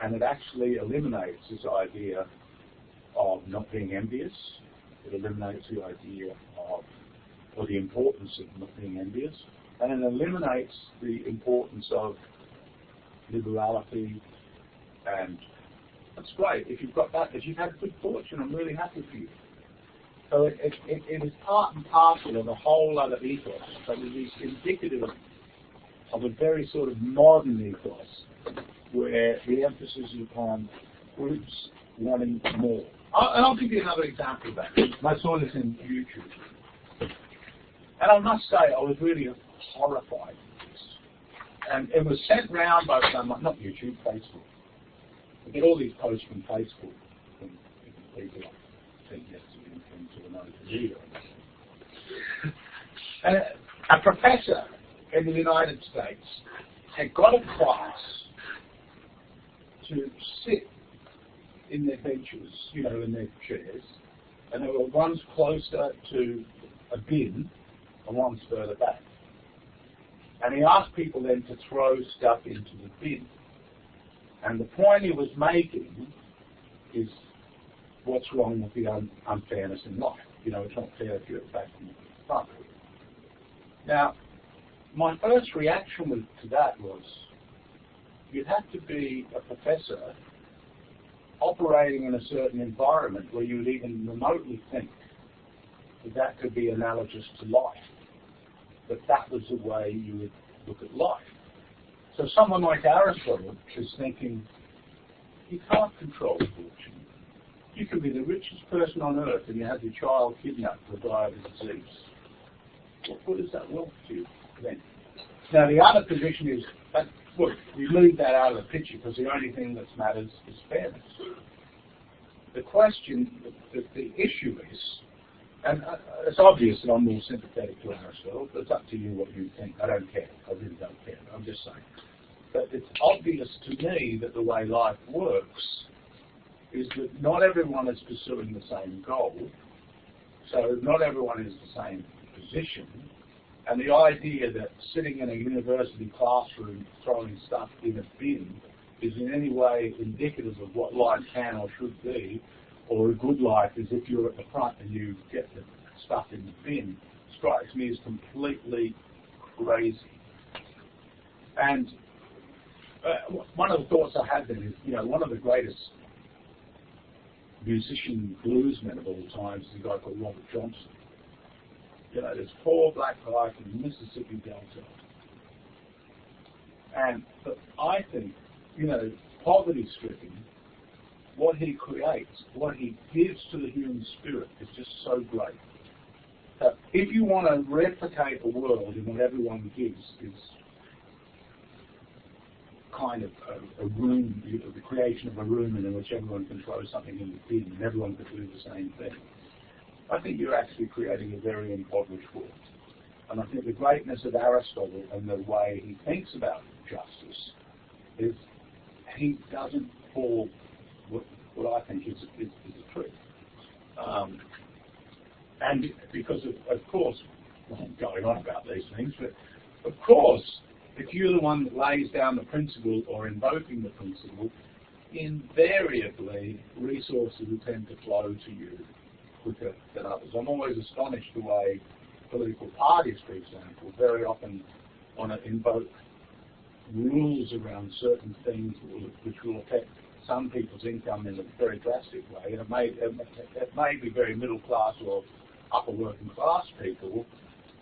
Speaker 1: and it actually eliminates this idea of not being envious. It eliminates the idea of, or the importance of not being envious, and it eliminates the importance of liberality and That's great. If you've got that, if you've had good fortune, I'm really happy for you. So it is part and parcel of a whole other ethos, but it is indicative of a very sort of modern ethos, where the emphasis is upon groups wanting more. I'll give you another example of that. I saw this in YouTube. And I must say, I was really horrified at this. And it was sent round by someone, not YouTube, Facebook. I get all these posts from Facebook from people I think yes to the nose of reader. And a professor in the United States had got a class to sit in their benches, you know, in their chairs, and there were ones closer to a bin and ones further back. And he asked people then to throw stuff into the bin. And the point he was making is what's wrong with the unfairness in life. You know, it's not fair if you're at the back and the front. Now, my first reaction to that was, you'd have to be a professor operating in a certain environment where you would even remotely think that that could be analogous to life, that that was the way you would look at life. So someone like Aristotle is thinking, you can't control fortune. You can be the richest person on earth and you have your child kidnapped or die of a disease. What is that wealth to you then? Now the other position is, that, look, we leave that out of the picture because the only thing that matters is fairness. The question, the issue is, and it's obvious that I'm more sympathetic to Aristotle, but it's up to you what you think. I don't care. I really don't care. I'm just saying. But it's obvious to me that the way life works is that not everyone is pursuing the same goal, so not everyone is the same position, and the idea that sitting in a university classroom throwing stuff in a bin is in any way indicative of what life can or should be, or a good life is if you're at the front and you get the stuff in the bin, strikes me as completely crazy. And one of the thoughts I had then is, you know, one of the greatest musician bluesmen of all time is a guy called Robert Johnson. You know, this poor black guy from the Mississippi Delta. But I think, you know, poverty-stricken, what he creates, what he gives to the human spirit is just so great. If you want to replicate a world in what everyone gives is kind of a room, the creation of a room in which everyone can throw something in the bin and everyone can do the same thing, I think you're actually creating a very impoverished world. And I think the greatness of Aristotle and the way he thinks about justice is he doesn't fall what I think is the truth. And because of course, well, I'm going on about these things, but of course, if you're the one that lays down the principle or invoking the principle, invariably resources will tend to flow to you quicker than others. I'm always astonished the way political parties, for example, very often want to invoke rules around certain things which will affect some people's income in a very drastic way. And it may be very middle class or upper working class people.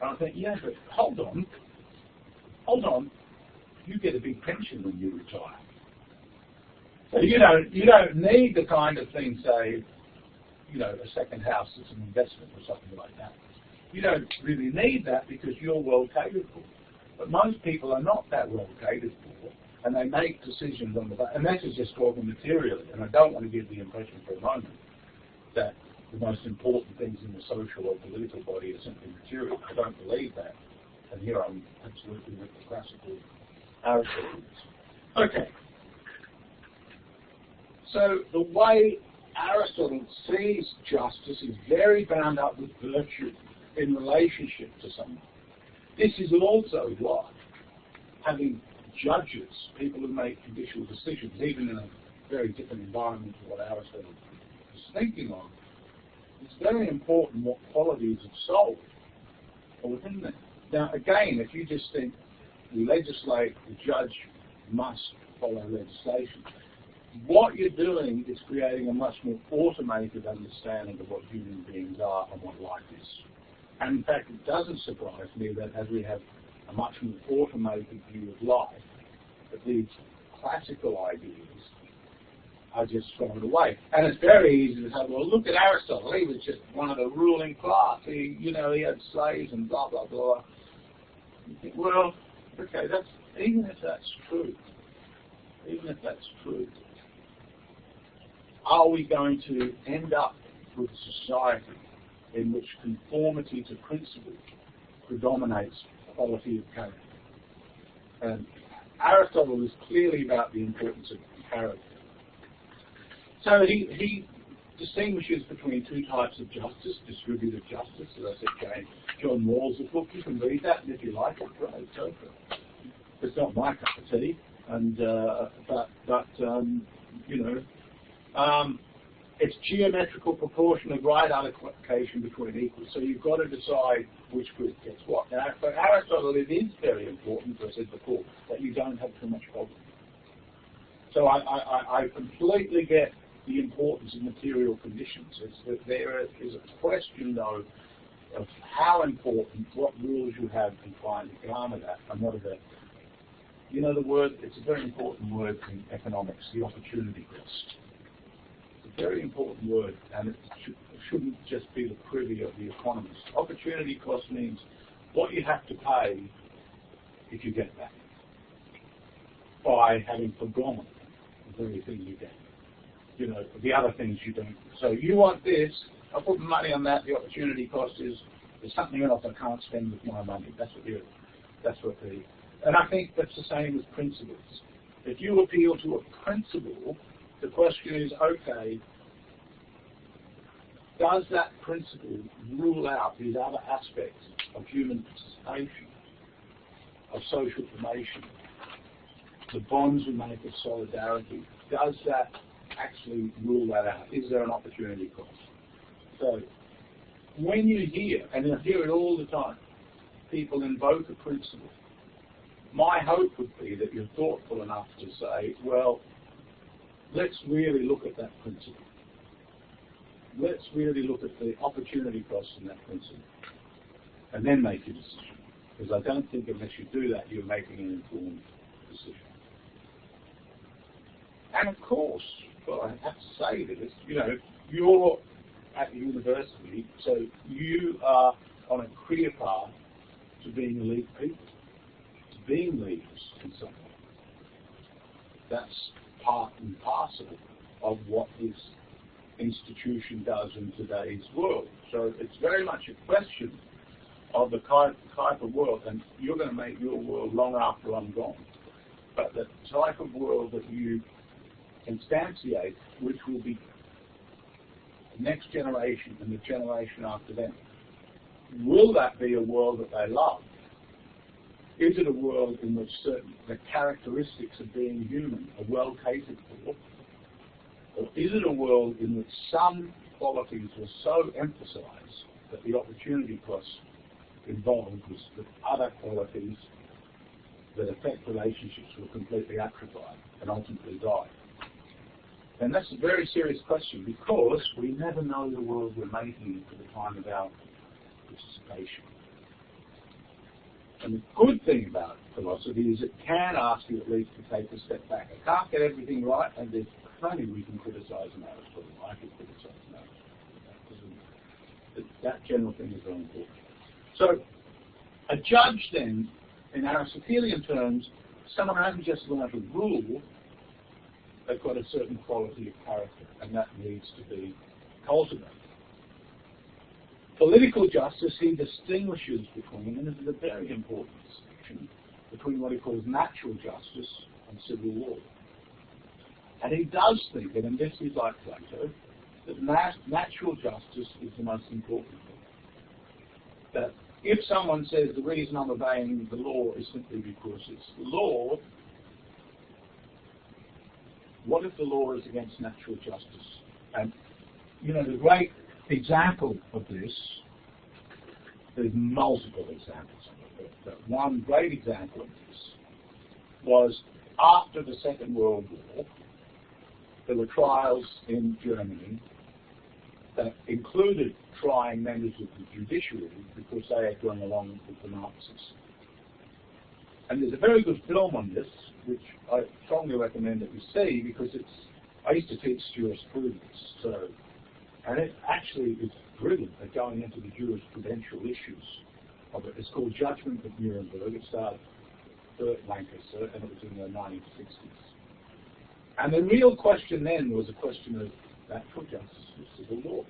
Speaker 1: And I think, yeah, but hold on, you get a big pension when you retire. So you don't need the kind of thing, say, you know, a second house as an investment or something like that. You don't really need that because you're well catered for. But most people are not that well catered for, and they make decisions on the basis. And this is just talking materially, and I don't want to give the impression for a moment that the most important things in the social or political body are simply material. I don't believe that. And here I'm absolutely with the classical Aristotle. Okay. So the way Aristotle sees justice is very bound up with virtue in relationship to someone. This is also why having judges, people who make judicial decisions, even in a very different environment to what Aristotle is thinking of, it's very important what qualities of soul are within them. Now, again, if you just think you legislate, the judge must follow legislation, what you're doing is creating a much more automated understanding of what human beings are and what life is. And in fact, it doesn't surprise me that as we have a much more automated view of life, that these classical ideas are just thrown away. And it's very easy to say, well, look at Aristotle. He was just one of the ruling class. He had slaves and blah, blah, blah. You think, well, okay, even if that's true, are we going to end up with a society in which conformity to principle predominates quality of character? And Aristotle is clearly about the importance of character. So he distinguishes between two types of justice: distributive justice, as I said, John Rawls' book. You can read that, and if you like it, great, go for it. It's not my cup of tea, and it's geometrical proportion of right allocation between equals. So you've got to decide which group gets what. Now, for Aristotle, it is very important, as I said before, that you don't have too much problem. So I completely get the importance of material conditions. It's that there is a question, though, of how important, what rules you have in trying to garner that, and what are the, the word, it's a very important word in economics, the opportunity cost. It's a very important word, and it shouldn't just be the privy of the economist. Opportunity cost means what you have to pay if you get that, by having forgone the very thing you get. The other things you don't. So you want this, I'll put money on that, the opportunity cost is there's something else I can't spend with my money. And I think that's the same with principles. If you appeal to a principle, the question is, okay, does that principle rule out these other aspects of human participation, of social formation, the bonds we make of solidarity? Does that actually rule that out? Is there an opportunity cost? So when you hear, and you hear it all the time, people invoke a principle, my hope would be that you're thoughtful enough to say, well, let's really look at that principle. Let's really look at the opportunity cost in that principle, and then make your decision. Because I don't think unless you do that, you're making an informed decision. And of course, well, I have to say this, you're at the university, so you are on a career path to being elite people, to being leaders in some way. That's part and parcel of what this institution does in today's world. So it's very much a question of the type of world, and you're going to make your world long after I'm gone, but the type of world that you instantiate, which will be the next generation and the generation after them. Will that be a world that they love? Is it a world in which certain the characteristics of being human are well catered for? Or is it a world in which some qualities were so emphasized that the opportunity cost involved was that other qualities that affect relationships were completely atrophied and ultimately died? And that's a very serious question, because we never know the world we're making at the time of our participation. And the good thing about philosophy is it can ask you at least to take a step back. I can't get everything right, and there's plenty we can criticize in Aristotle. I can criticize in Aristotle. That general thing is very important. So a judge then, in Aristotelian terms, someone who hasn't just learned a rule, they've got a certain quality of character, and that needs to be cultivated. Political justice, he distinguishes between, and this is a very important distinction, between what he calls natural justice and civil law. And he does think, and this is like Plato, that natural justice is the most important thing. That if someone says the reason I'm obeying the law is simply because it's the law, what if the law is against natural justice? And, the great example of this, there's multiple examples of it, but one great example of this was after the Second World War, there were trials in Germany that included trying members of the judiciary because they had gone along with the Nazis. And there's a very good film on this, which I strongly recommend that you see, because I used to teach jurisprudence, and it actually is brilliant at going into the jurisprudential issues of it. It's called Judgment of Nuremberg. It starred Burt Lancaster, and it was in the 1960s. And the real question then was a question of natural justice of civil law.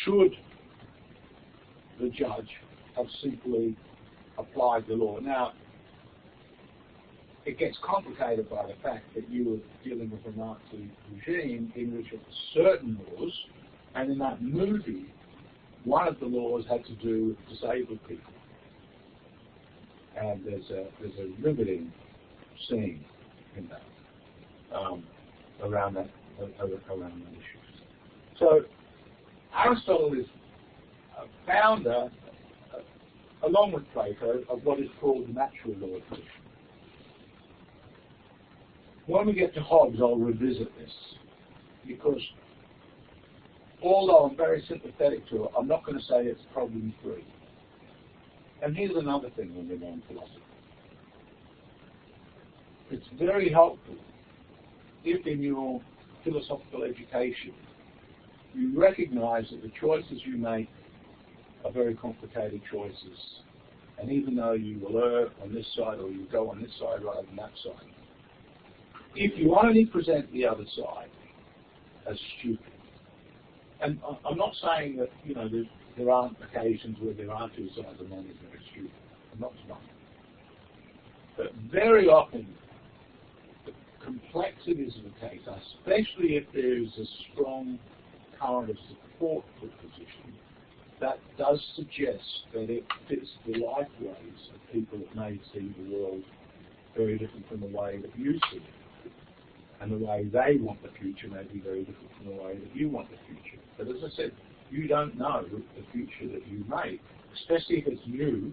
Speaker 1: Should the judge have simply applied the law? Now, it gets complicated by the fact that you were dealing with a Nazi regime in which certain laws, and in that movie, one of the laws had to do with disabled people. And there's a riveting scene in that, around that issue. So Aristotle is a founder, along with Plato, of what is called the natural law tradition. When we get to Hobbes, I'll revisit this, because although I'm very sympathetic to it, I'm not going to say it's problem free. And here's another thing when we're on philosophy. It's very helpful if in your philosophical education you recognize that the choices you make are very complicated choices. And even though you will err on this side or you go on this side rather than that side, if you only present the other side as stupid, and I'm not saying that, you know, there aren't occasions where there are two sides and one is very stupid. I'm not saying. But very often, the complexities of the case, especially if there is a strong current of support for the position, that does suggest that it fits the life ways of people that may see the world very different from the way that you see it. And the way they want the future may be very different from the way that you want the future. But as I said, you don't know the future that you make, especially if it's new.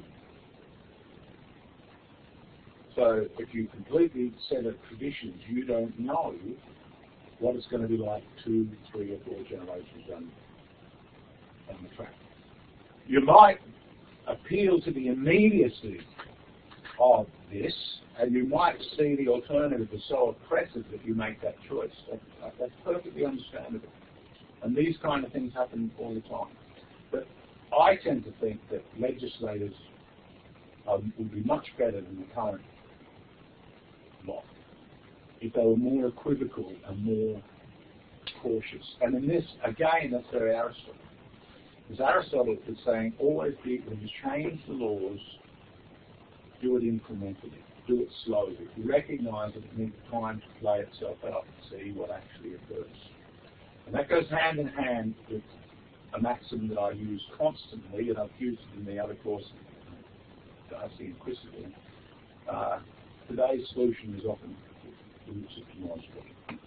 Speaker 1: So if you completely set of traditions, you don't know what it's going to be like 2, 3, or 4 generations down the track. You might appeal to the immediacy of this, and you might see the alternative as so oppressive that you make that choice. That's perfectly understandable. And these kind of things happen all the time. But I tend to think that legislators would be much better than the current lot if they were more equivocal and more cautious. And in this, again, that's very Aristotle. Because Aristotle is saying, always when you change the laws, do it incrementally, do it slowly. Recognize that it needs time to play itself out and see what actually occurs. And that goes hand in hand with a maxim that I use constantly, and I've used it in the other course that I see in Christendom. Today's solution is often the roots of tomorrow's problem.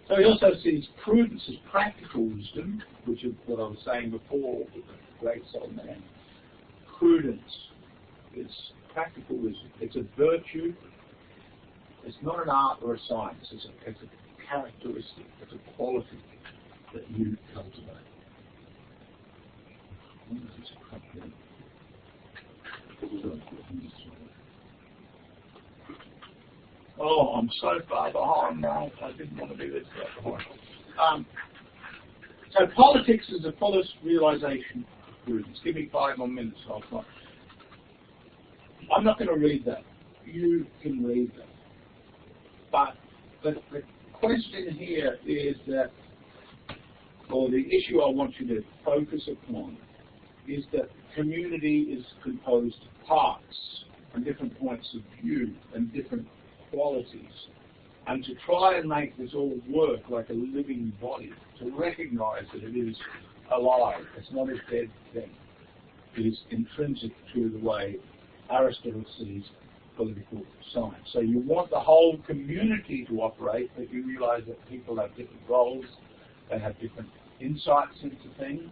Speaker 1: So he also sees prudence as practical wisdom, which is what I was saying before with the great soul man. Prudence is practical wisdom. It's a virtue. It's not an art or a science. It's a characteristic. It's a quality that you cultivate. Oh, I'm so far behind now. I didn't want to be this far behind. So politics is the fullest realization of prudence. Give me 5 more minutes. I'll try. I'm not going to read that. You can read that. But the question here is that, or the issue I want you to focus upon, is that community is composed of parts and different points of view and different qualities. And to try and make this all work like a living body, to recognize that it is alive, it's not a dead thing, it is intrinsic to the way Aristotle sees political science. So you want the whole community to operate, but you realize that people have different roles, they have different insights into things.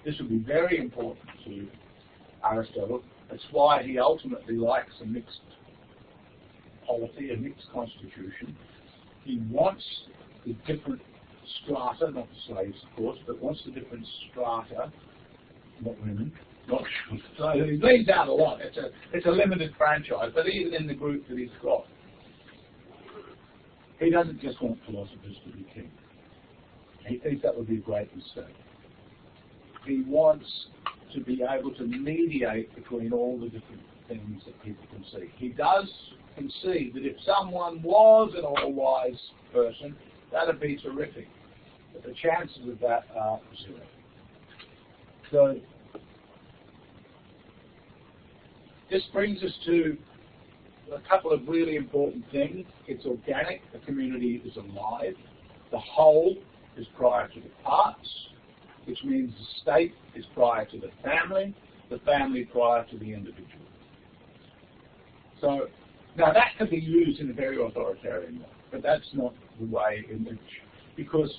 Speaker 1: This will be very important to Aristotle. That's why he ultimately likes a mixed polity, a mixed constitution, He wants the different strata, not the slaves, of course, but wants the different strata, not women, not so he leaves out a lot. It's a limited franchise, but even in the group that he's got, he doesn't just want philosophers to be king. He thinks that would be a great mistake. He wants to be able to mediate between all the different things that people can see. He does concede that if someone was an all-wise person, that would be terrific. But the chances of that are zero. So this brings us to a couple of really important things. It's organic. The community is alive. The whole is prior to the parts, which means the state is prior to the family prior to the individual. So now that can be used in a very authoritarian way, but that's not the way in which, because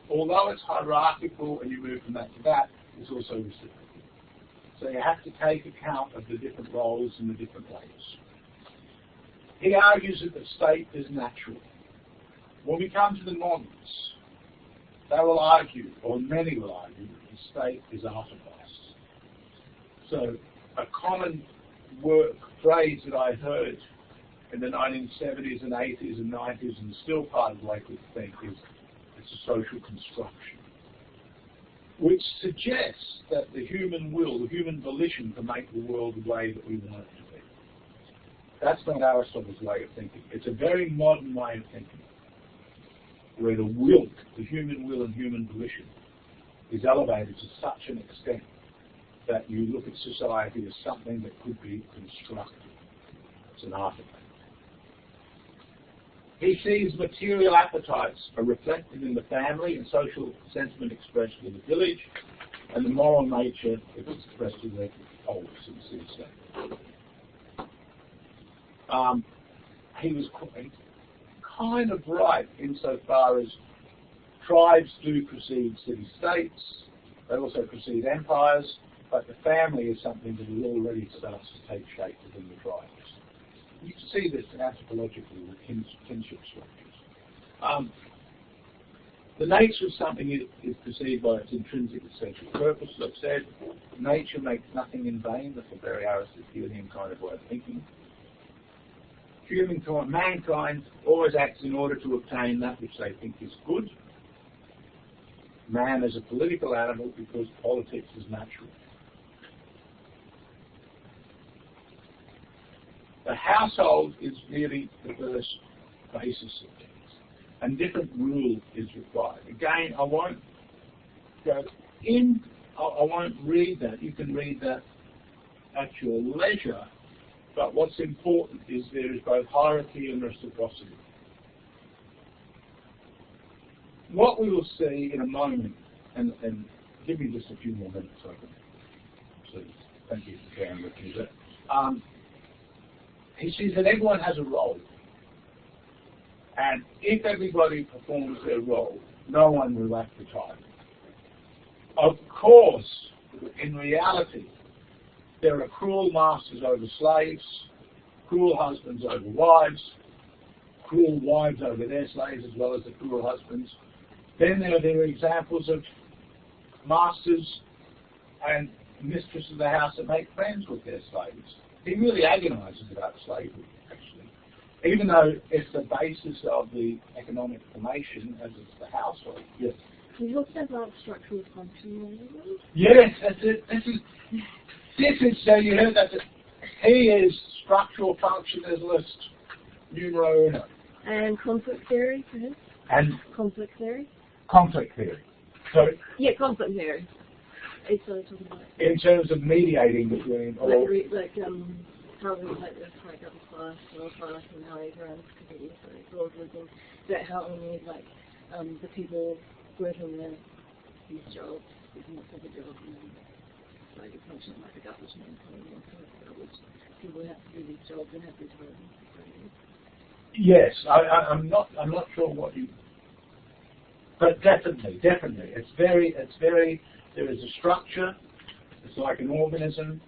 Speaker 1: although it's hierarchical and you move from that to that, it's also reciprocal. So you have to take account of the different roles in the different ways. He argues that the state is natural. When we come to the moderns, they will argue, or many will argue, that the state is artificed. So a common phrase that I heard in the 1970s and 80s and 90s, and still part of the way we think, is it's a social construction, which suggests that the human will, the human volition can make the world the way that we want it to be. That's not Aristotle's way of thinking. It's a very modern way of thinking, where the will, the human will and human volition, is elevated to such an extent that you look at society as something that could be constructed. It's an artifact. He sees material appetites are reflected in the family and social sentiment expressed in the village, and the moral nature is expressed in the whole state. He was kind of right insofar as tribes do precede city-states, they also precede empires, but the family is something that already starts to take shape within the tribes. You can see this anthropologically with kinship structures. The nature of something is perceived by its intrinsic essential purpose. As I've said, nature makes nothing in vain. That's a very Aristotelian kind of way of thinking. Mankind always acts in order to obtain that which they think is good. Man is a political animal because politics is natural. The household is really the first basis of things, and different rule is required. Again, I won't go in. I won't read that. You can read that at your leisure. But what's important is there is both hierarchy and reciprocity. What we will see in a moment, and give me just a few more minutes, so I can please. Thank you for bearing with me there. He sees that everyone has a role. And if everybody performs their role, no one will lack the time. Of course, in reality, there are cruel masters over slaves, cruel husbands over wives, cruel wives over their slaves as well as the cruel husbands. Then there are examples of masters and mistresses of the house that make friends with their slaves. He really agonizes about slavery, actually. Even though it's the basis of the economic formation as it's the household. Yes.
Speaker 2: Can you also about structural function?
Speaker 1: Yes, that's it. This is, so you heard that. He is structural functionalist numero uno.
Speaker 2: And conflict theory for him?
Speaker 1: And
Speaker 2: conflict theory?
Speaker 1: Conflict theory. So
Speaker 2: yeah, conflict theory. It's what I'm talking about.
Speaker 1: In terms of mediating between
Speaker 2: how we like this like upper class, middle class, and how everyone's completely globalism. That how only like the people working in these jobs, these more civil jobs, and like it's functioning like a garbage man, which people have to do these jobs and have these roles.
Speaker 1: Yes, I'm not sure what you, but definitely, it's very. There is a structure. It's like an organism.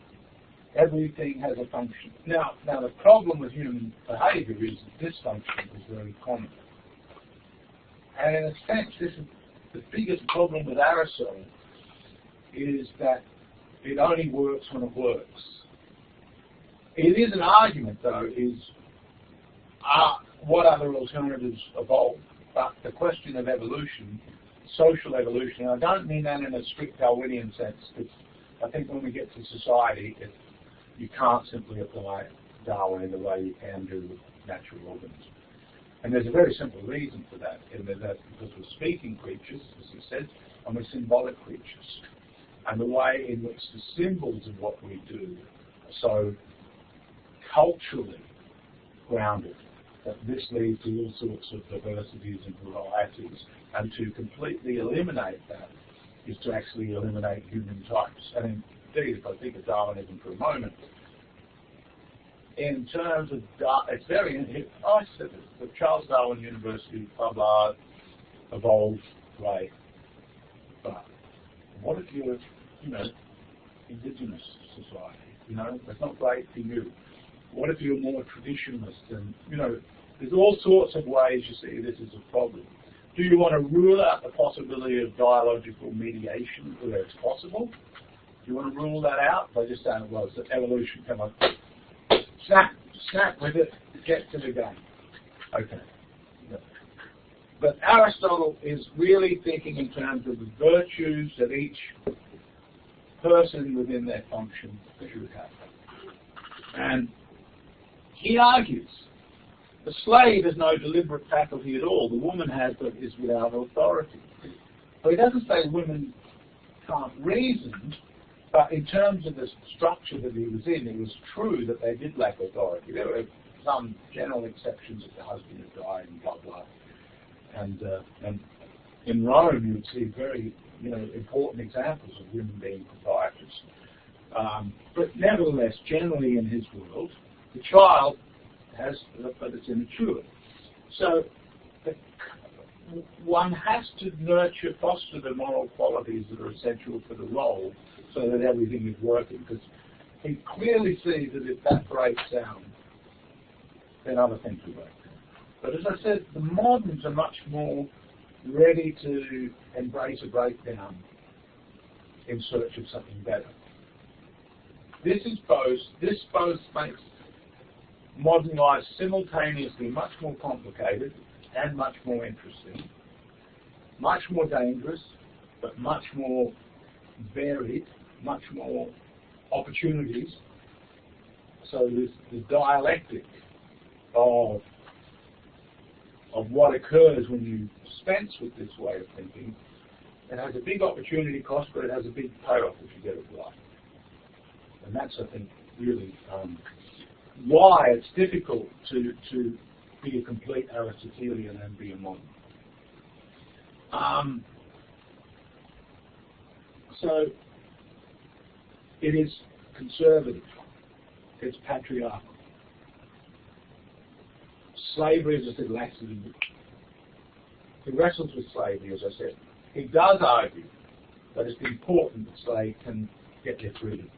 Speaker 1: Everything has a function. Now the problem with human behaviour is that this function is very common. And in a sense, this is the biggest problem with Aristotle, is that it only works when it works. It is an argument, though, what other alternatives evolve? But the question of evolution, social evolution, and I don't mean that in a strict Darwinian sense, because I think when we get to society, you can't simply apply Darwin in the way you can do with natural organisms. And there's a very simple reason for that, in that because we're speaking creatures, as you said, and we're symbolic creatures. And the way in which the symbols of what we do are so culturally grounded that this leads to all sorts of diversities and varieties, and to completely eliminate that is to actually eliminate human types. And indeed, if I think of Darwinism for a moment, in terms of, it's very, I said the Charles Darwin University, blah, blah, evolved, great. But what if you're, indigenous society, that's not great for you. What if you're more traditionalist? And, there's all sorts of ways you see this is a problem. Do you want to rule out the possibility of dialogical mediation where it's possible? Do you want to rule that out by just saying, well, it's evolution, come on. Snap with it, get to the game. Okay. But Aristotle is really thinking in terms of the virtues that each person within their function should have. And he argues the slave has no deliberate faculty at all. The woman has, but is without authority. So he doesn't say women can't reason, but in terms of the structure that he was in, it was true that they did lack authority. There were some general exceptions if the husband had died and blah, blah. And in Rome, you would see very important examples of women being proprietors. But nevertheless, generally in his world, the child has, but it's immature. So one has to nurture, foster the moral qualities that are essential for the role so that everything is working. Because he clearly sees that if that breaks down, then other things will break down. But as I said, the moderns are much more ready to embrace a breakdown in search of something better. This both makes modern life simultaneously much more complicated and much more interesting, much more dangerous, but much more varied, much more opportunities. So there's the dialectic of what occurs when you dispense with this way of thinking. It has a big opportunity cost, but it has a big payoff if you get it right. And that's, I think, really why it's difficult to be a complete Aristotelian and be a modern. So it is conservative. It's patriarchal. Slavery, as I said, laxity. He wrestles with slavery, as I said. He does argue that it's important that slaves can get their freedom.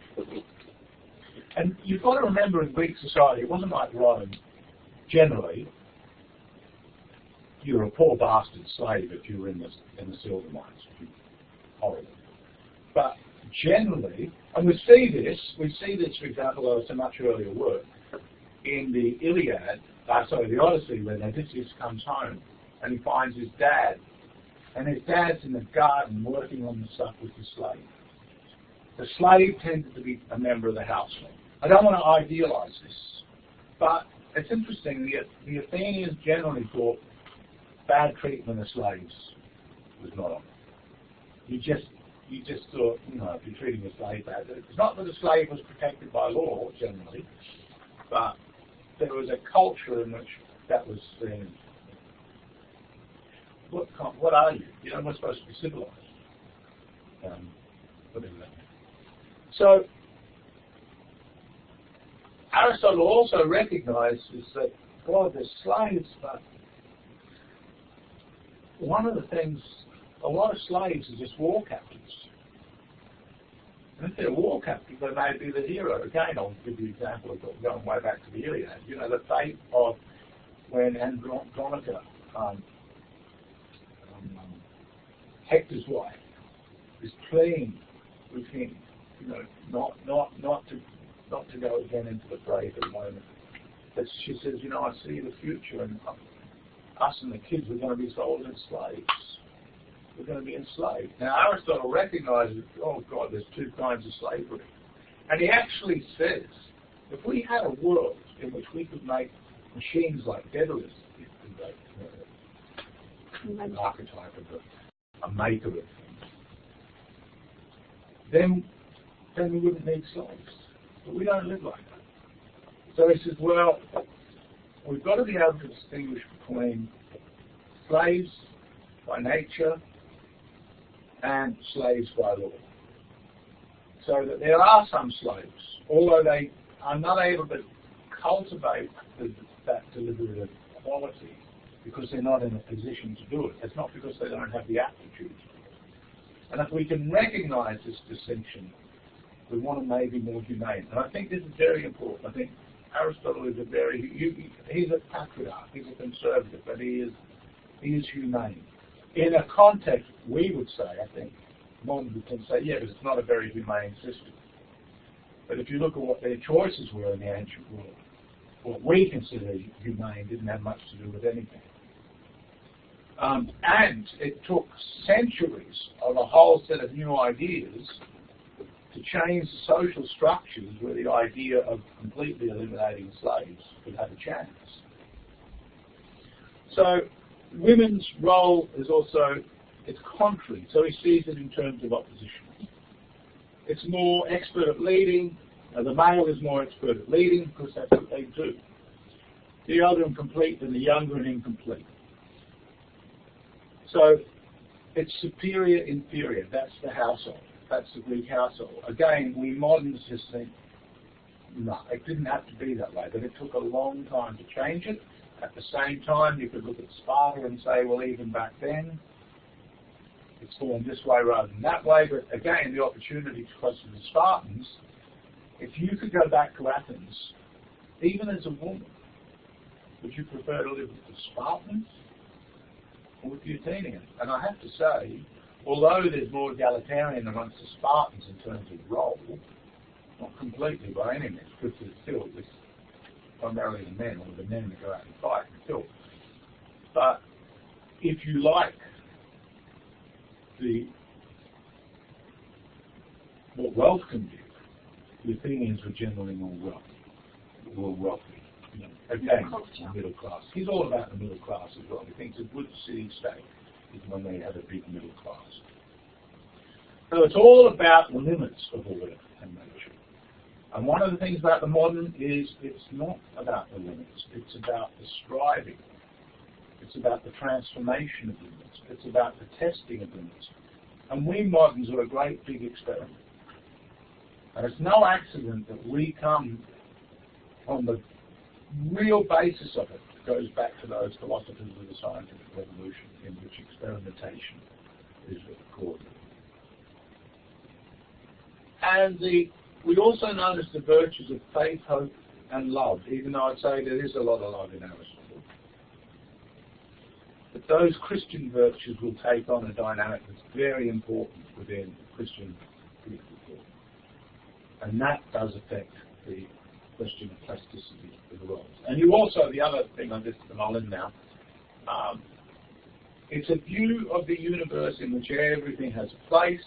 Speaker 1: And you've got to remember, in Greek society, it wasn't like Rome. Generally, you were a poor bastard slave if you were in the silver mines. Horrible. But generally, and we see this, for example, of some much earlier work in the the Odyssey, when Odysseus comes home and he finds his dad, and his dad's in the garden working on the stuff with the slave. The slave tended to be a member of the household. I don't want to idealize this, but it's interesting. The Athenians generally thought bad treatment of slaves was not on. You just thought, if you're treating a slave bad, it's not that the slave was protected by law generally, but there was a culture in which that was seen. What are you? You're not supposed to be civilized. Whatever that means. So Aristotle also recognizes that, well, they're slaves, but one of the things, a lot of slaves are just war captives. And if they're war captives, they may be the hero. Again, I'll give you an example of going way back to the Iliad. The fate of when Andronica Hector's wife is pleading with him, you know, not to go again into the fray for the moment. But she says, you know, I see the future, and us and the kids are going to be sold as slaves. We're going to be enslaved. Now, Aristotle recognizes, oh God, there's two kinds of slavery. And he actually says, if we had a world in which we could make machines like Daedalus, an archetype of a maker of things, then we wouldn't need slaves. But we don't live like that. So he says, well, we've got to be able to distinguish between slaves by nature and slaves by law. So that there are some slaves, although they are not able to cultivate that deliberative quality because they're not in a position to do it. It's not because they don't have the aptitude. And if we can recognize this distinction, we want to maybe more humane. And I think this is very important. I think Aristotle is he's a patriarch, he's a conservative, but he is humane. In a context, we would say, I think, modern can say, yeah, but it's not a very humane system. But if you look at what their choices were in the ancient world, what we consider humane didn't have much to do with anything. And it took centuries of a whole set of new ideas to change the social structures where the idea of completely eliminating slaves could have a chance. So women's role is also, it's contrary, so he sees it in terms of opposition. It's more expert at leading, the male is more expert at leading because that's what they do. The older and complete and the younger and incomplete. So it's superior, inferior, that's the household, that's the Greek household. Again, we moderns just think, no, it didn't have to be that way, but it took a long time to change it. At the same time, you could look at Sparta and say, well, even back then, it's formed this way rather than that way. But again, the opportunity to question the Spartans, if you could go back to Athens, even as a woman, would you prefer to live with the Spartans or with the Athenians? And I have to say, although there's more egalitarian amongst the Spartans in terms of role, not completely by any means, because it's still primarily the men, or the men that go out and fight and kill. But if you like what wealth can give, the Athenians were generally more wealthy. You know, again, the middle class. He's all about the middle class as well. He thinks a good city-state is when they have a big middle class. So it's all about the limits of order and nature. And one of the things about the modern is it's not about the limits. It's about the striving. It's about the transformation of limits. It's about the testing of limits. And we moderns are a great big experiment. And it's no accident that we come on the real basis of it. Goes back to those philosophers of the scientific revolution in which experimentation is recorded. And we also notice the virtues of faith, hope, and love, even though I'd say there is a lot of love in Aristotle. But those Christian virtues will take on a dynamic that's very important within Christian political thought. And that does affect the question of plasticity of the roles. And you also, the other thing on this, and I'll end now, it's a view of the universe in which everything has a place,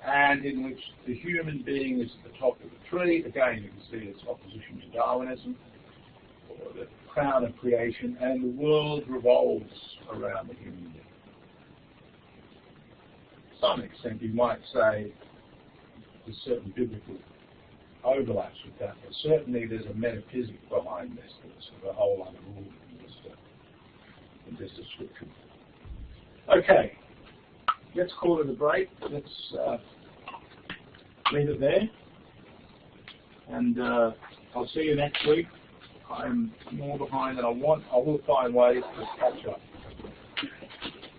Speaker 1: and in which the human being is at the top of the tree. Again, you can see its opposition to Darwinism, or the crown of creation, and the world revolves around the human being. To some extent, you might say there's certain biblical overlaps with that, but certainly there's a metaphysic behind this that's sort of a whole other rule in this description. Okay, let's call it a break. Let's leave it there, and I'll see you next week. I'm more behind than I want. I will find ways to catch up.